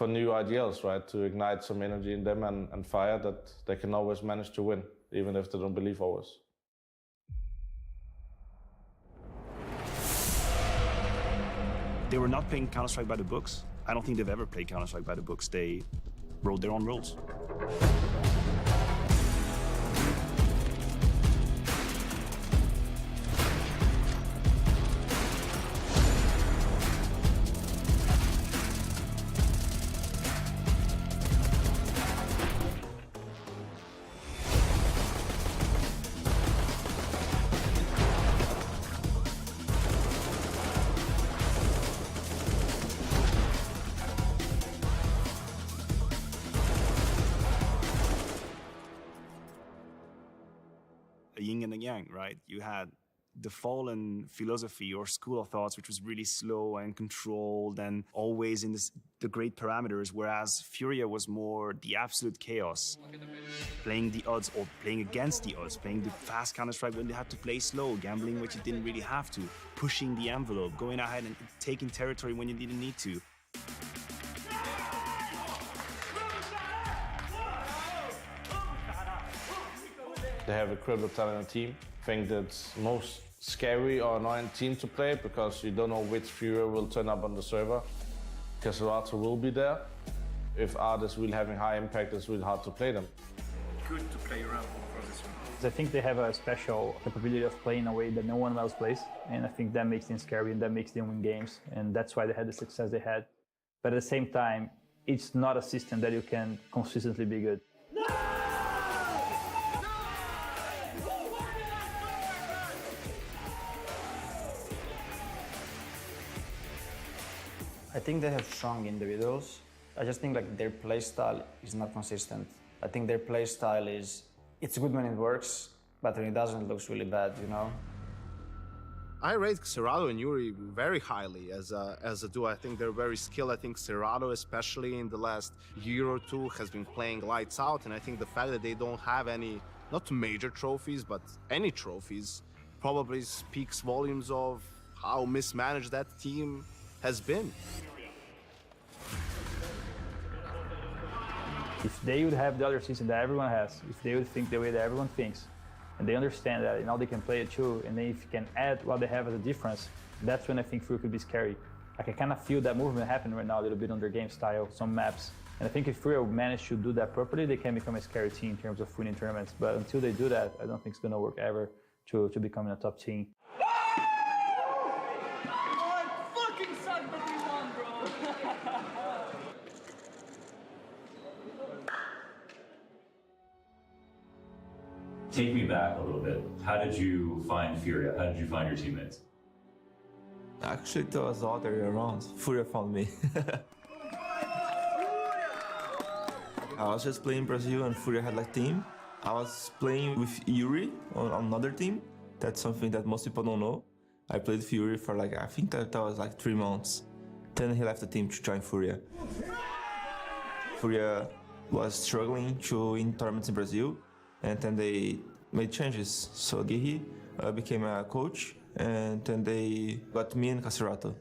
[SPEAKER 20] new ideals, right? To ignite some energy in them and fire that they can always manage to win, even if they don't believe always.
[SPEAKER 1] They were not playing Counter-Strike by the books. I don't think they've ever played Counter-Strike by the books. They wrote their own rules. Yin and yang, right? You had the Fallen philosophy or school of thoughts, which was really slow and controlled and always in the great parameters, whereas Furia was more the absolute chaos. Playing the odds or playing against the odds, playing the fast Counter-Strike when they had to play slow, gambling when you didn't really have to, pushing the envelope, going ahead and taking territory when you didn't need to.
[SPEAKER 20] They have a incredible talented team. I think that's most scary or annoying team to play because you don't know which Fury will turn up on the server. CSGO will be there. If artists will having high impact, it's really hard to play them.
[SPEAKER 1] Good to play around for this one.
[SPEAKER 6] I think they have a special capability of playing in a way that no one else plays, and I think that makes them scary and that makes them win games, and that's why they had the success they had. But at the same time, it's not a system that you can consistently be good.
[SPEAKER 21] I think they have strong individuals. I just think like their play style is not consistent. I think their play style it's good when it works, but when it doesn't, it looks really bad, you know?
[SPEAKER 11] I rate Cerrado and Yuri very highly as a duo. I think they're very skilled. I think Cerrado, especially in the last year or two, has been playing lights out. And I think the fact that they don't have any, not major trophies, but any trophies, probably speaks volumes of how mismanaged that team has been.
[SPEAKER 6] If they would have the other system that everyone has, if they would think the way that everyone thinks, and they understand that now they can play it too, and then if you can add what they have as a difference, that's when I think Fury could be scary. Like I kind of feel that movement happening right now a little bit on their game style, some maps. And I think if Fury manage to do that properly, they can become a scary team in terms of winning tournaments. But until they do that, I don't think it's going to work ever to becoming a top team.
[SPEAKER 22] Take me back a little bit. How did you find Furia? How did you find your teammates?
[SPEAKER 23] Actually, it was the other way around. Furia found me. I was just playing Brazil and Furia had like team. I was playing with Yuri on another team. That's something that most people don't know. I played Fury for like, I think that was like 3 months. Then he left the team to join Furia. Furia was struggling to win tournaments in Brazil. And then they made changes. So Guerri became a coach, and then they got me and Caserato.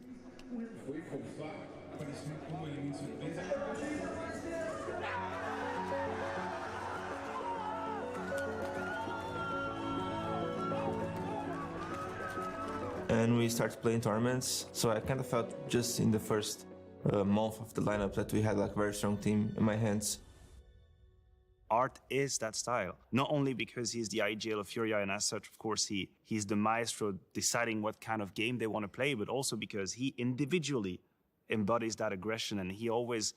[SPEAKER 23] And we started playing tournaments. So I kind of felt just in the first month of the lineup that we had like a very strong team in my hands.
[SPEAKER 1] Art is that style, not only because he's the ideal of Furia and as such, of course, he's the maestro deciding what kind of game they want to play, but also because he individually embodies that aggression and he always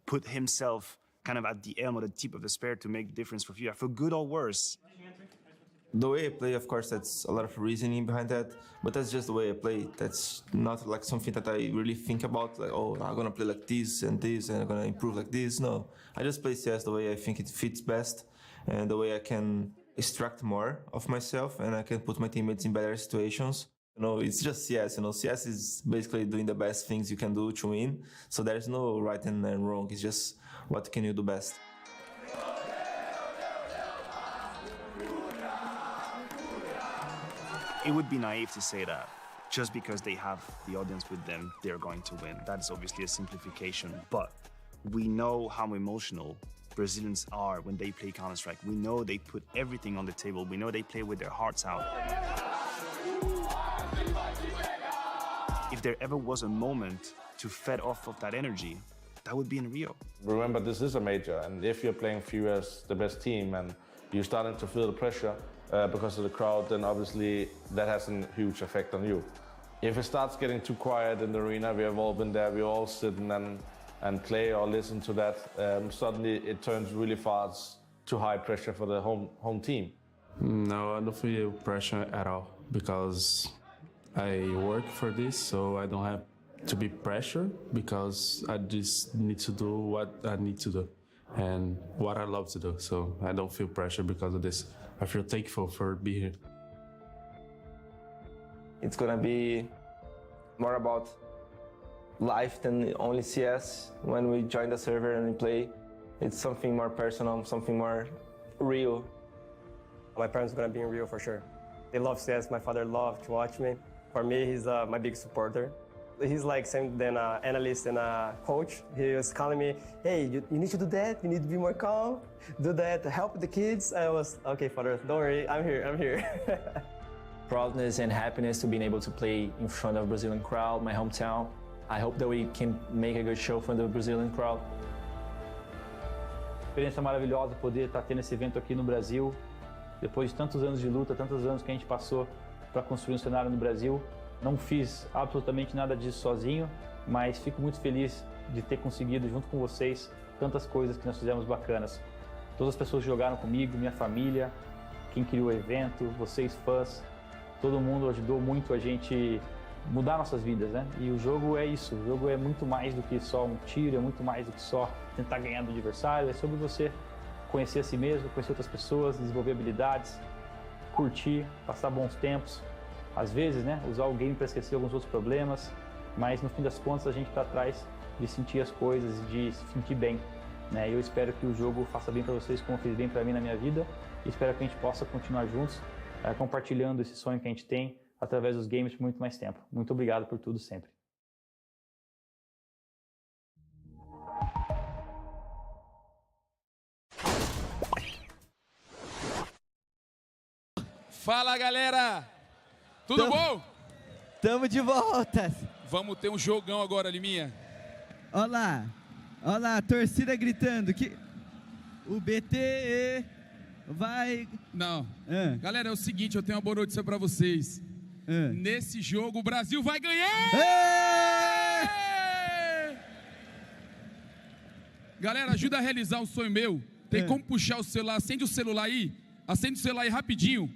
[SPEAKER 1] put himself kind of at the elm or the tip of the spear to make the difference for Furia, for good or worse.
[SPEAKER 23] The way I play, of course, that's a lot of reasoning behind that, but that's just the way I play. That's not like something that I really think about, like, oh, I'm gonna play like this, and I'm gonna improve like this. No, I just play CS the way I think it fits best, and the way I can extract more of myself, and I can put my teammates in better situations. You know, it's just CS, you know, CS is basically doing the best things you can do to win, so there's no right and wrong, it's just what can you do best.
[SPEAKER 1] It would be naive to say that just because they have the audience with them, they're going to win. That's obviously a simplification, but we know how emotional Brazilians are when they play Counter-Strike. We know they put everything on the table. We know they play with their hearts out. If there ever was a moment to fed off of that energy, that would be in Rio.
[SPEAKER 20] Remember, this is a major, and if you're playing Fury as the best team and you're starting to feel the pressure because of the crowd, then obviously that has a huge effect on you. If it starts getting too quiet in the arena, we have all been there, we all sit and play or listen to that, suddenly it turns really fast to high pressure for the home team.
[SPEAKER 4] No, I don't feel pressure at all because I work for this, so I don't have to be pressured because I just need to do what I need to do and what I love to do. So I don't feel pressure because of this. I feel thankful for being here.
[SPEAKER 23] It's gonna be more about life than only CS. When we join the server and we play, it's something more personal, something more real.
[SPEAKER 17] My parents are gonna be in Rio for sure. They love CS. My father loved to watch me. For me, he's my big supporter. He's like same than an analyst and a coach. He was calling me, hey, you need to do that. You need to be more calm. Do that. Help the kids. I was, okay, father, don't worry. I'm here.
[SPEAKER 5] Proudness and happiness to being able to play in front of a Brazilian crowd, my hometown. I hope that we can make a good show for the Brazilian crowd.
[SPEAKER 6] Experiência maravilhosa poder estar tendo esse evento aqui no Brasil. Depois de tantos anos de luta, tantos anos que a gente passou para construir um cenário no Brasil. Não fiz absolutamente nada disso sozinho, mas fico muito feliz de ter conseguido, junto com vocês, tantas coisas que nós fizemos bacanas. Todas as pessoas que jogaram comigo, minha família, quem criou o evento, vocês fãs, todo mundo ajudou muito a gente mudar nossas vidas, né? E o jogo é isso, o jogo é muito mais do que só um tiro, é muito mais do que só tentar ganhar do adversário, é sobre você conhecer a si mesmo, conhecer outras pessoas, desenvolver habilidades, curtir, passar bons tempos. Às vezes, né, usar o game para esquecer alguns outros problemas, mas no fim das contas a gente está atrás de sentir as coisas, de se sentir bem, né? Eu espero que o jogo faça bem para vocês como fez bem para mim na minha vida e espero que a gente possa continuar juntos, compartilhando esse sonho que a gente tem através dos games por muito mais tempo. Muito obrigado por tudo sempre.
[SPEAKER 8] Fala, galera! Tudo bom?
[SPEAKER 24] Tamo de volta.
[SPEAKER 8] Vamos ter um jogão agora, Liminha.
[SPEAKER 24] Olá, olá, torcida gritando que o BT vai...
[SPEAKER 8] Não. Galera, é o seguinte, eu tenho uma boa notícia pra vocês. Nesse jogo, o Brasil vai ganhar! Galera, ajuda a realizar um sonho meu. Tem como puxar o celular? Acende o celular aí. Acende o celular aí rapidinho.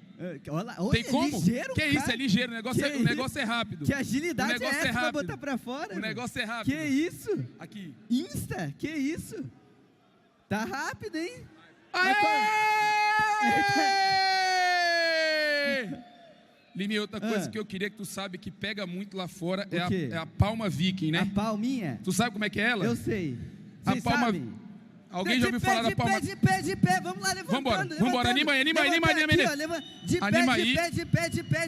[SPEAKER 24] Olha,
[SPEAKER 8] tem como?
[SPEAKER 24] Ligeiro,
[SPEAKER 8] que isso, é ligeiro, o negócio é rápido.
[SPEAKER 24] Que agilidade é essa pra botar pra fora?
[SPEAKER 8] O negócio é rápido.
[SPEAKER 24] Que isso?
[SPEAKER 8] Aqui.
[SPEAKER 24] Insta? Que isso? Tá rápido, hein?
[SPEAKER 8] Aê! Limi, outra coisa que eu queria que tu sabe que pega muito lá fora é a palma viking, né?
[SPEAKER 24] A palminha?
[SPEAKER 8] Tu sabe como é que é ela?
[SPEAKER 24] Eu sei.
[SPEAKER 8] A palma...
[SPEAKER 24] Sabem?
[SPEAKER 8] Alguém já ouviu falar da palma?
[SPEAKER 24] De pé, vamos lá, levantando.
[SPEAKER 8] Vambora, anima aí.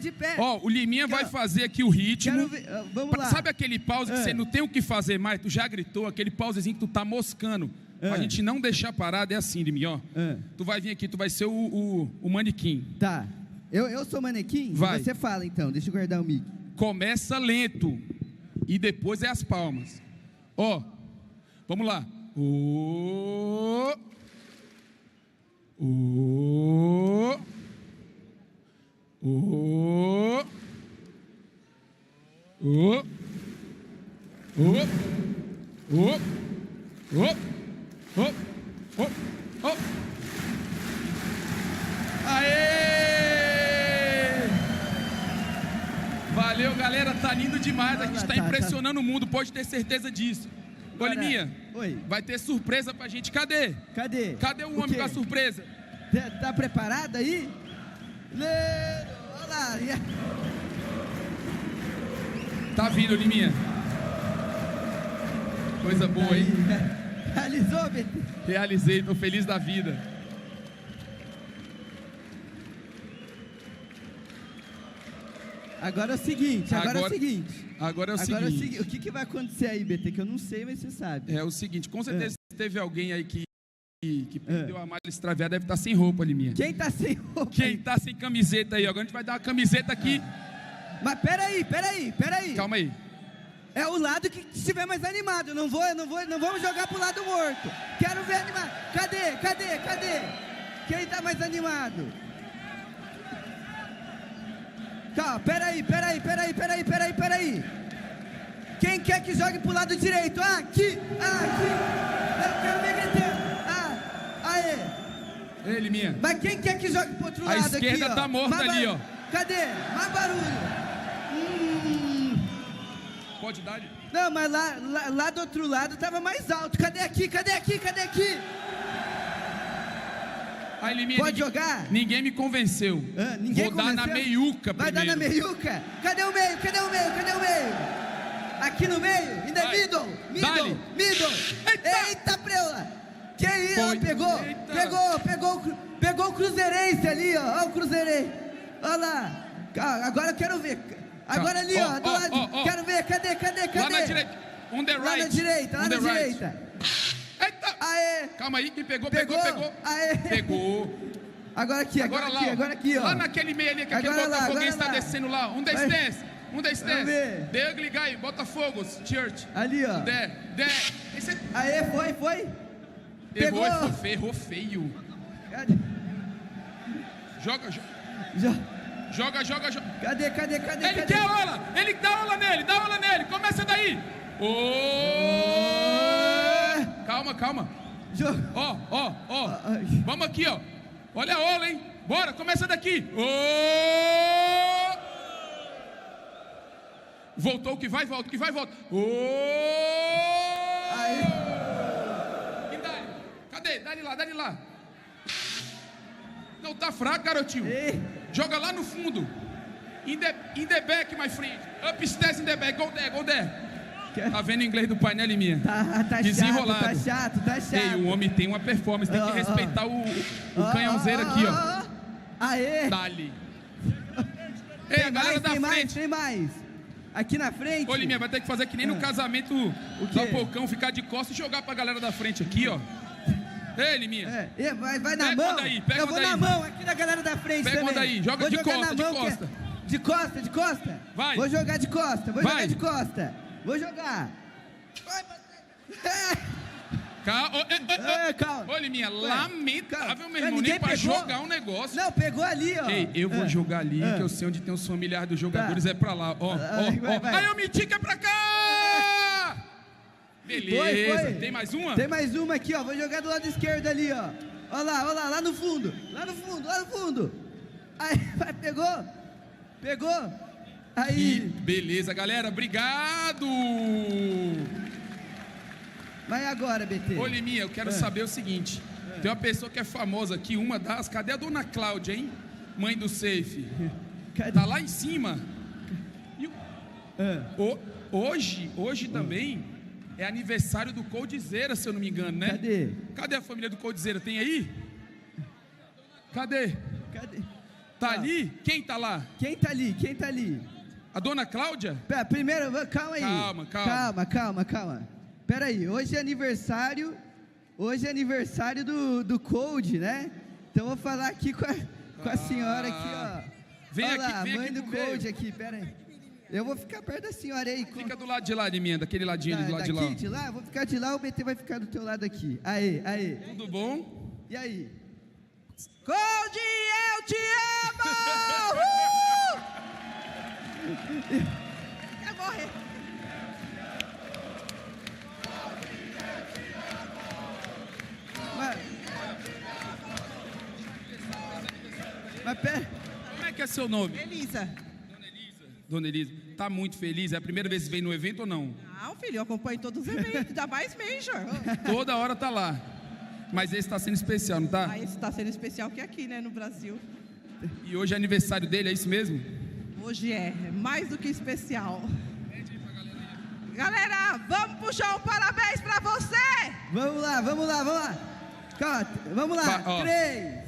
[SPEAKER 24] De pé.
[SPEAKER 8] Ó, o Liminha vai fazer aqui o ritmo.
[SPEAKER 24] Vamos lá.
[SPEAKER 8] Sabe aquele pause que você não tem o que fazer mais, tu já gritou, aquele pausezinho que tu tá moscando. Pra gente não deixar parado, é assim, Liminha, ó. Tu vai vir aqui, tu vai ser o manequim.
[SPEAKER 24] Tá. Eu sou manequim?
[SPEAKER 8] Vai.
[SPEAKER 24] Você fala então, deixa eu guardar o mic.
[SPEAKER 8] Começa lento e depois é as palmas. Ó, vamos lá. Oh. Oh. Oh. Oh. Oh. Oh. Oh. Oh. Oh. Oh. Aê! galera, tá lindo demais. A gente tá impressionando o mundo, pode ter certeza disso. Ô, Liminha, vai ter surpresa pra gente. Cadê?
[SPEAKER 7] Cadê?
[SPEAKER 8] Cadê o homem com a surpresa?
[SPEAKER 7] Tá preparado aí? Olha lá.
[SPEAKER 8] Tá vindo, Liminha. Coisa boa, hein?
[SPEAKER 7] Realizou, BT?
[SPEAKER 8] Realizei, tô feliz da vida.
[SPEAKER 7] Agora é o seguinte,
[SPEAKER 8] Agora é o seguinte.
[SPEAKER 7] O que vai acontecer aí, BT? Que eu não sei, mas você sabe.
[SPEAKER 8] É o seguinte, com certeza teve alguém aí que perdeu a malha extraviada, deve estar sem roupa, Liminha.
[SPEAKER 7] Quem tá sem roupa?
[SPEAKER 8] Quem tá sem camiseta aí? Agora a gente vai dar uma camiseta aqui.
[SPEAKER 7] Mas peraí.
[SPEAKER 8] Calma aí.
[SPEAKER 7] É o lado que estiver mais animado. Não vamos jogar pro lado morto. Quero ver animado. Cadê? Quem tá mais animado? Calma, peraí. Quem quer que jogue pro lado direito? Aqui. Eu quero ver gritando. Aê.
[SPEAKER 8] Ele, minha.
[SPEAKER 7] Mas quem quer que jogue pro outro lado aqui?
[SPEAKER 8] A esquerda tá morta ali, ó.
[SPEAKER 7] Cadê? Mais barulho.
[SPEAKER 8] Pode dar ali?
[SPEAKER 7] Não, mas lá do outro lado tava mais alto. Cadê aqui?
[SPEAKER 8] Aí, Liminha,
[SPEAKER 7] pode jogar?
[SPEAKER 8] Ninguém me convenceu.
[SPEAKER 7] Ninguém
[SPEAKER 8] Vou dar na meiuca
[SPEAKER 7] Vai
[SPEAKER 8] primeiro.
[SPEAKER 7] dar na meiuca? Cadê o meio? Aqui no meio? In the middle. Eita, preula. Que isso? Pegou o cruzeirense ali, ó. Ó o cruzeirense. Olha lá. Agora eu quero ver. Agora ali, ó. Do lado. Quero ver. Cadê?
[SPEAKER 8] Lá na direita. On the right.
[SPEAKER 7] Lá na direita.
[SPEAKER 8] Eita.
[SPEAKER 7] Aê.
[SPEAKER 8] Calma aí, quem pegou.
[SPEAKER 7] Aê.
[SPEAKER 8] Pegou.
[SPEAKER 7] Agora aqui, ó.
[SPEAKER 8] Lá naquele meio ali, que aquele Botafoguense está descendo lá. Um dance. The Ugly Guy, Botafogo, Church.
[SPEAKER 7] Ali, ó.
[SPEAKER 8] Esse...
[SPEAKER 7] Aê, foi. Pegou.
[SPEAKER 8] Errou feio.
[SPEAKER 7] Cadê?
[SPEAKER 8] Joga.
[SPEAKER 7] Cadê?
[SPEAKER 8] Ele quer aula. Ele dá aula nele. Começa daí. Calma. Ó. Vamos aqui, ó. Olha a aula, hein? Bora, começa daqui. Voltou, que vai, volta. E dá-lhe. Cadê? Dá-lhe lá. Não, tá fraco, garotinho. Joga lá no fundo. In the back, my friend. Upstairs in the back. Go there. Tá vendo o inglês do painel, Liminha?
[SPEAKER 7] Tá
[SPEAKER 8] desenrolado.
[SPEAKER 7] Tá chato.
[SPEAKER 8] Ei, o homem tem uma performance, tem que respeitar o canhãozeiro aqui, ó.
[SPEAKER 7] Aê.
[SPEAKER 8] Dali. Ei, a galera da frente.
[SPEAKER 7] Tem mais. Aqui na frente.
[SPEAKER 8] Ô, Liminha, vai ter que fazer que nem no casamento do Apocão, ficar de costas e jogar pra galera da frente aqui, ó. Ei, Liminha.
[SPEAKER 7] Vai na mão. Eu vou na mão aqui da galera da frente também.
[SPEAKER 8] Pega uma daí, joga de costa.
[SPEAKER 7] De costa?
[SPEAKER 8] Vai.
[SPEAKER 7] Vou jogar de costa. Vou jogar.
[SPEAKER 8] Calma. Olha, minha, lamentável, meu irmão, nem pra jogar um negócio.
[SPEAKER 7] Não, pegou ali, ó.
[SPEAKER 8] Ei, eu vou jogar ali, que eu sei onde tem os familiares dos jogadores, é pra lá, ó. Aí eu menti que é pra cá! Beleza,
[SPEAKER 7] foi.
[SPEAKER 8] Tem mais uma?
[SPEAKER 7] Tem mais uma aqui, ó, vou jogar do lado esquerdo ali, ó. Olha lá no fundo. Aí, pegou. Aí.
[SPEAKER 8] Beleza, galera, obrigado!
[SPEAKER 7] Vai agora, BT.
[SPEAKER 8] Ô, Liminha, eu quero saber o seguinte. Tem uma pessoa que é famosa aqui, uma das... Cadê a dona Cláudia, hein? Mãe do Safe. Tá lá em cima. Hoje também é aniversário do Coldzera, se eu não me engano, né? Cadê a família do Coldzera? Tem aí? Cadê? Tá ali? Quem tá lá?
[SPEAKER 7] Quem tá ali?
[SPEAKER 8] A dona Cláudia?
[SPEAKER 7] Primeiro, calma aí.
[SPEAKER 8] Calma.
[SPEAKER 7] Pera aí, hoje é aniversário do Cold, né? Então eu vou falar aqui com a senhora aqui, ó.
[SPEAKER 8] Vem aqui,
[SPEAKER 7] mãe do Cold aqui, pera aí. Eu vou ficar perto da senhora aí.
[SPEAKER 8] Fica do lado de lá de mim, daquele ladinho do lado de lá.
[SPEAKER 7] Daqui, de lá? Eu vou ficar de lá, o BT vai ficar do teu lado aqui. Aí.
[SPEAKER 8] Tudo bom?
[SPEAKER 7] E aí? Cold, eu te amo! Quer morrer? Mas pera.
[SPEAKER 8] Como é que é seu nome?
[SPEAKER 7] Elisa.
[SPEAKER 8] Dona Elisa, tá muito feliz? É a primeira vez que vem no evento ou não?
[SPEAKER 9] Não, filho, eu acompanho todos os eventos, ainda mais Major.
[SPEAKER 8] Toda hora tá lá. Mas esse tá sendo especial, não tá?
[SPEAKER 9] Ah, esse tá sendo especial que aqui, né, no Brasil.
[SPEAKER 8] E hoje é aniversário dele, é isso mesmo?
[SPEAKER 9] Hoje é mais do que especial. Galera, vamos puxar um parabéns pra você!
[SPEAKER 7] Vamos lá. Calma, vamos lá. 3,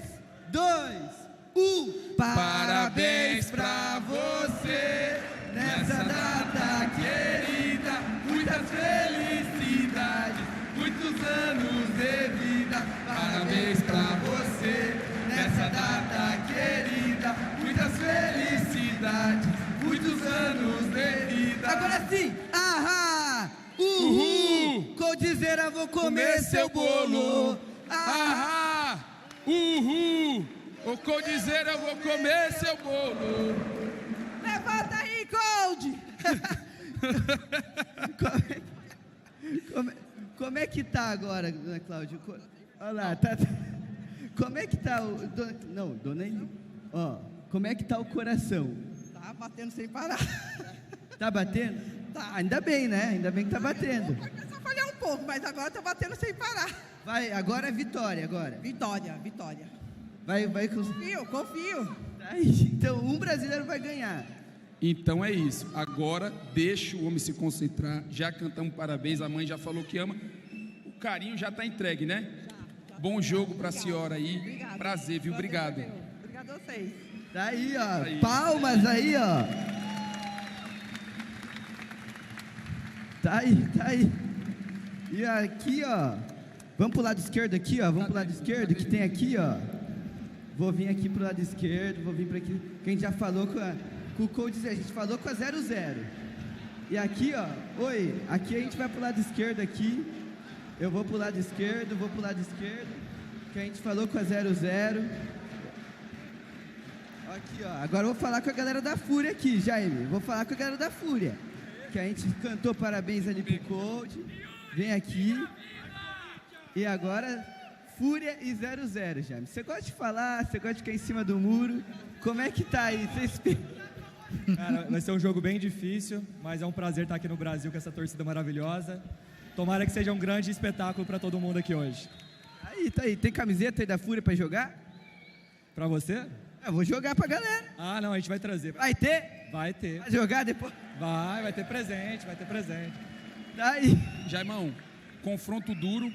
[SPEAKER 7] 2, 1. Parabéns pra você nessa data querida. Muitas felicidades, muitos anos de vida. Parabéns pra você nessa data querida. Muitas felicidades, muitos anos de vida. Agora sim! Ahá! Uhul! Coldzera, vou comer seu bolo.
[SPEAKER 8] Ahá! Uhul! O Coldzera, eu vou comer seu bolo.
[SPEAKER 9] Levanta aí, Cold!
[SPEAKER 7] Como é que tá agora, dona Cláudia? Olha lá, tá. Como é que tá o... Dona Eli. Ó, como é que tá o coração?
[SPEAKER 9] Tá batendo sem parar.
[SPEAKER 7] Tá batendo? Tá. Ainda bem, né? Ainda bem que tá batendo.
[SPEAKER 9] Só falhar um pouco, mas agora tá batendo sem parar.
[SPEAKER 7] Vai, agora é vitória, agora.
[SPEAKER 9] Vitória.
[SPEAKER 7] Vai
[SPEAKER 9] Confio.
[SPEAKER 7] Então, um brasileiro vai ganhar.
[SPEAKER 8] Então é isso. Agora deixa o homem se concentrar. Já cantamos parabéns, a mãe já falou que ama. O carinho já tá entregue, né? Bom jogo pra senhora aí.
[SPEAKER 9] Obrigado.
[SPEAKER 8] Prazer, viu? Obrigado.
[SPEAKER 9] Obrigado a vocês.
[SPEAKER 7] Tá aí, ó. Palmas aí, ó. Tá aí. E aqui, ó. Vamos pro lado esquerdo aqui, ó. Vamos pro lado esquerdo, que tem aqui, ó. Vou vir aqui pro lado esquerdo, vou vir pra aqui. Que a gente já falou com o Coldzera, a gente falou com a 00. E aqui, ó. Oi, aqui a gente vai pro lado esquerdo aqui. Eu vou pro lado esquerdo, que a gente falou com a 00. Aqui, ó. Agora eu vou falar com a galera da Fúria aqui, Jaime. Vou falar com a galera da Fúria. Que a gente cantou parabéns ali pro Cold. Vem aqui. E agora, Fúria e 00, Jaime. Você gosta de falar, você gosta de ficar em cima do muro. Como é que tá aí?
[SPEAKER 13] Cara, vai ser um jogo bem difícil, mas é um prazer estar aqui no Brasil com essa torcida maravilhosa. Tomara que seja um grande espetáculo para todo mundo aqui hoje.
[SPEAKER 7] Tá aí. Tem camiseta aí da Fúria pra jogar?
[SPEAKER 13] Pra você?
[SPEAKER 7] Eu vou jogar pra galera.
[SPEAKER 13] Ah, não, a gente vai trazer.
[SPEAKER 7] Vai ter?
[SPEAKER 13] Vai ter.
[SPEAKER 7] Vai jogar depois?
[SPEAKER 13] Vai ter presente.
[SPEAKER 7] Tá aí.
[SPEAKER 8] Jaimão, confronto duro.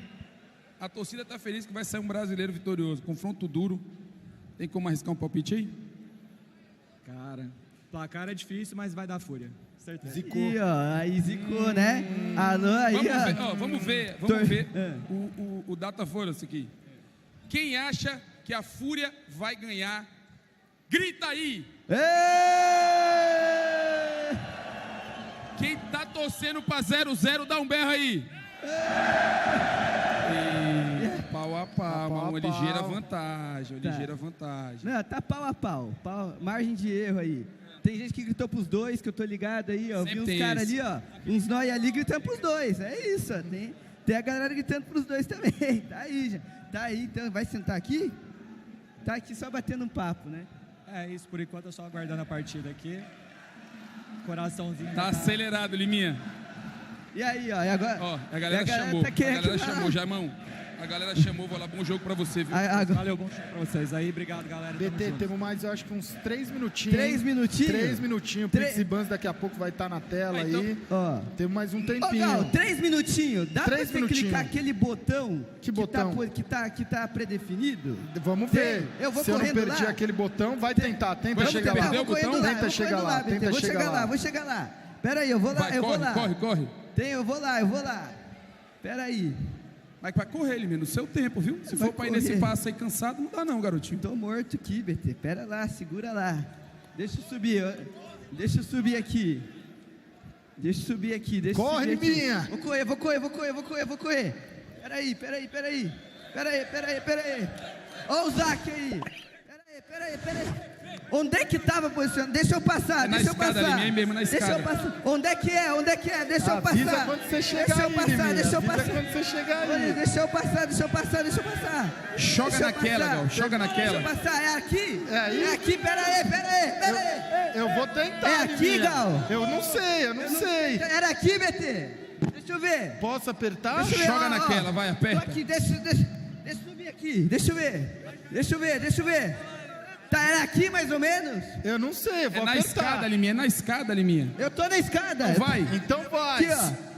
[SPEAKER 8] A torcida tá feliz que vai sair um brasileiro vitorioso. Confronto duro. Tem como arriscar um palpite aí?
[SPEAKER 13] Cara, placar é difícil, mas vai dar Fúria. Certeza.
[SPEAKER 7] Zicou. Aí zicou, né? Alô, aí,
[SPEAKER 8] Vamos ver o Data Force aqui. Quem acha que a Fúria vai ganhar? Grita aí! Quem tá torcendo pra 00, dá um berro aí! Pau a pau, uma ligeira vantagem,
[SPEAKER 7] Não, tá pau a pau, margem de erro aí. Tem gente que gritou pros dois, que eu tô ligado aí, ó. Vi uns caras ali, ó, uns nóia ali gritando pros dois. É isso, ó. Tem a galera gritando pros dois também. Tá aí, então vai sentar aqui? Tá aqui só batendo um papo, né?
[SPEAKER 13] É isso, por enquanto eu só aguardando a partida aqui. Coraçãozinho.
[SPEAKER 8] Tá acelerado, Liminha.
[SPEAKER 7] E aí, ó, e agora?
[SPEAKER 8] Ó, a galera chamou, Jaimão. A galera chamou, vou lá, bom jogo pra você, viu?
[SPEAKER 13] Valeu, bom jogo pra vocês aí, obrigado, galera.
[SPEAKER 15] BT, temos mais, eu acho que uns 3 minutinhos.
[SPEAKER 7] 3 minutinhos?
[SPEAKER 15] 3 minutinhos, Pix e Bans daqui a pouco vai estar na tela aí.
[SPEAKER 7] Ó.
[SPEAKER 15] Temos mais um tempinho.
[SPEAKER 7] Não, 3 minutinhos, dá pra você clicar aquele botão
[SPEAKER 15] que botão?
[SPEAKER 7] Que tá predefinido?
[SPEAKER 15] Vamos ver.
[SPEAKER 7] Eu vou
[SPEAKER 15] Se eu não perdi
[SPEAKER 7] lá.
[SPEAKER 15] aquele botão, vai tentar, tenta chegar lá. Tenta chegar lá, tenta chegar lá.
[SPEAKER 7] Vou chegar lá. Pera aí, eu vou lá, vou lá.
[SPEAKER 8] Corre.
[SPEAKER 7] Eu vou lá. Pera aí.
[SPEAKER 8] Mas vai correr, Liminha, no seu tempo, viu? Se for pra ir nesse passo aí cansado, não dá não, garotinho.
[SPEAKER 7] Tô morto aqui, BT. Pera lá, segura lá. Deixa eu subir aqui.
[SPEAKER 15] Corre, Liminha!
[SPEAKER 7] Vou correr. Pera aí. Ó o Zac aí. Pera aí. Onde é que tava posicionado? Deixa eu passar.
[SPEAKER 8] Na escada.
[SPEAKER 7] Deixa eu passar. Onde é que é? Deixa eu passar.
[SPEAKER 15] Avisa quando você chegar aí, Liminha.
[SPEAKER 7] Deixa eu passar.
[SPEAKER 15] Quando você chegar aí.
[SPEAKER 7] Deixa eu passar.
[SPEAKER 8] Joga naquela, Gal. Joga naquela.
[SPEAKER 7] Deixa eu passar. É aqui?
[SPEAKER 15] É aí?
[SPEAKER 7] É aqui. Pera aí.
[SPEAKER 15] Eu vou vou tentar.
[SPEAKER 7] É aqui, Gal?
[SPEAKER 15] Eu não sei.
[SPEAKER 7] Era aqui, BT? Deixa eu ver.
[SPEAKER 15] Posso apertar?
[SPEAKER 8] Joga naquela, vai, aperta.
[SPEAKER 7] Tô aqui, deixa eu subir aqui. Deixa eu ver. Tá, era aqui mais ou menos?
[SPEAKER 15] Eu não sei, eu vou
[SPEAKER 8] apertar. É na escada, Liminha,
[SPEAKER 7] Eu tô na escada.
[SPEAKER 8] Então vai.
[SPEAKER 15] Então vai.
[SPEAKER 7] Aqui, ó.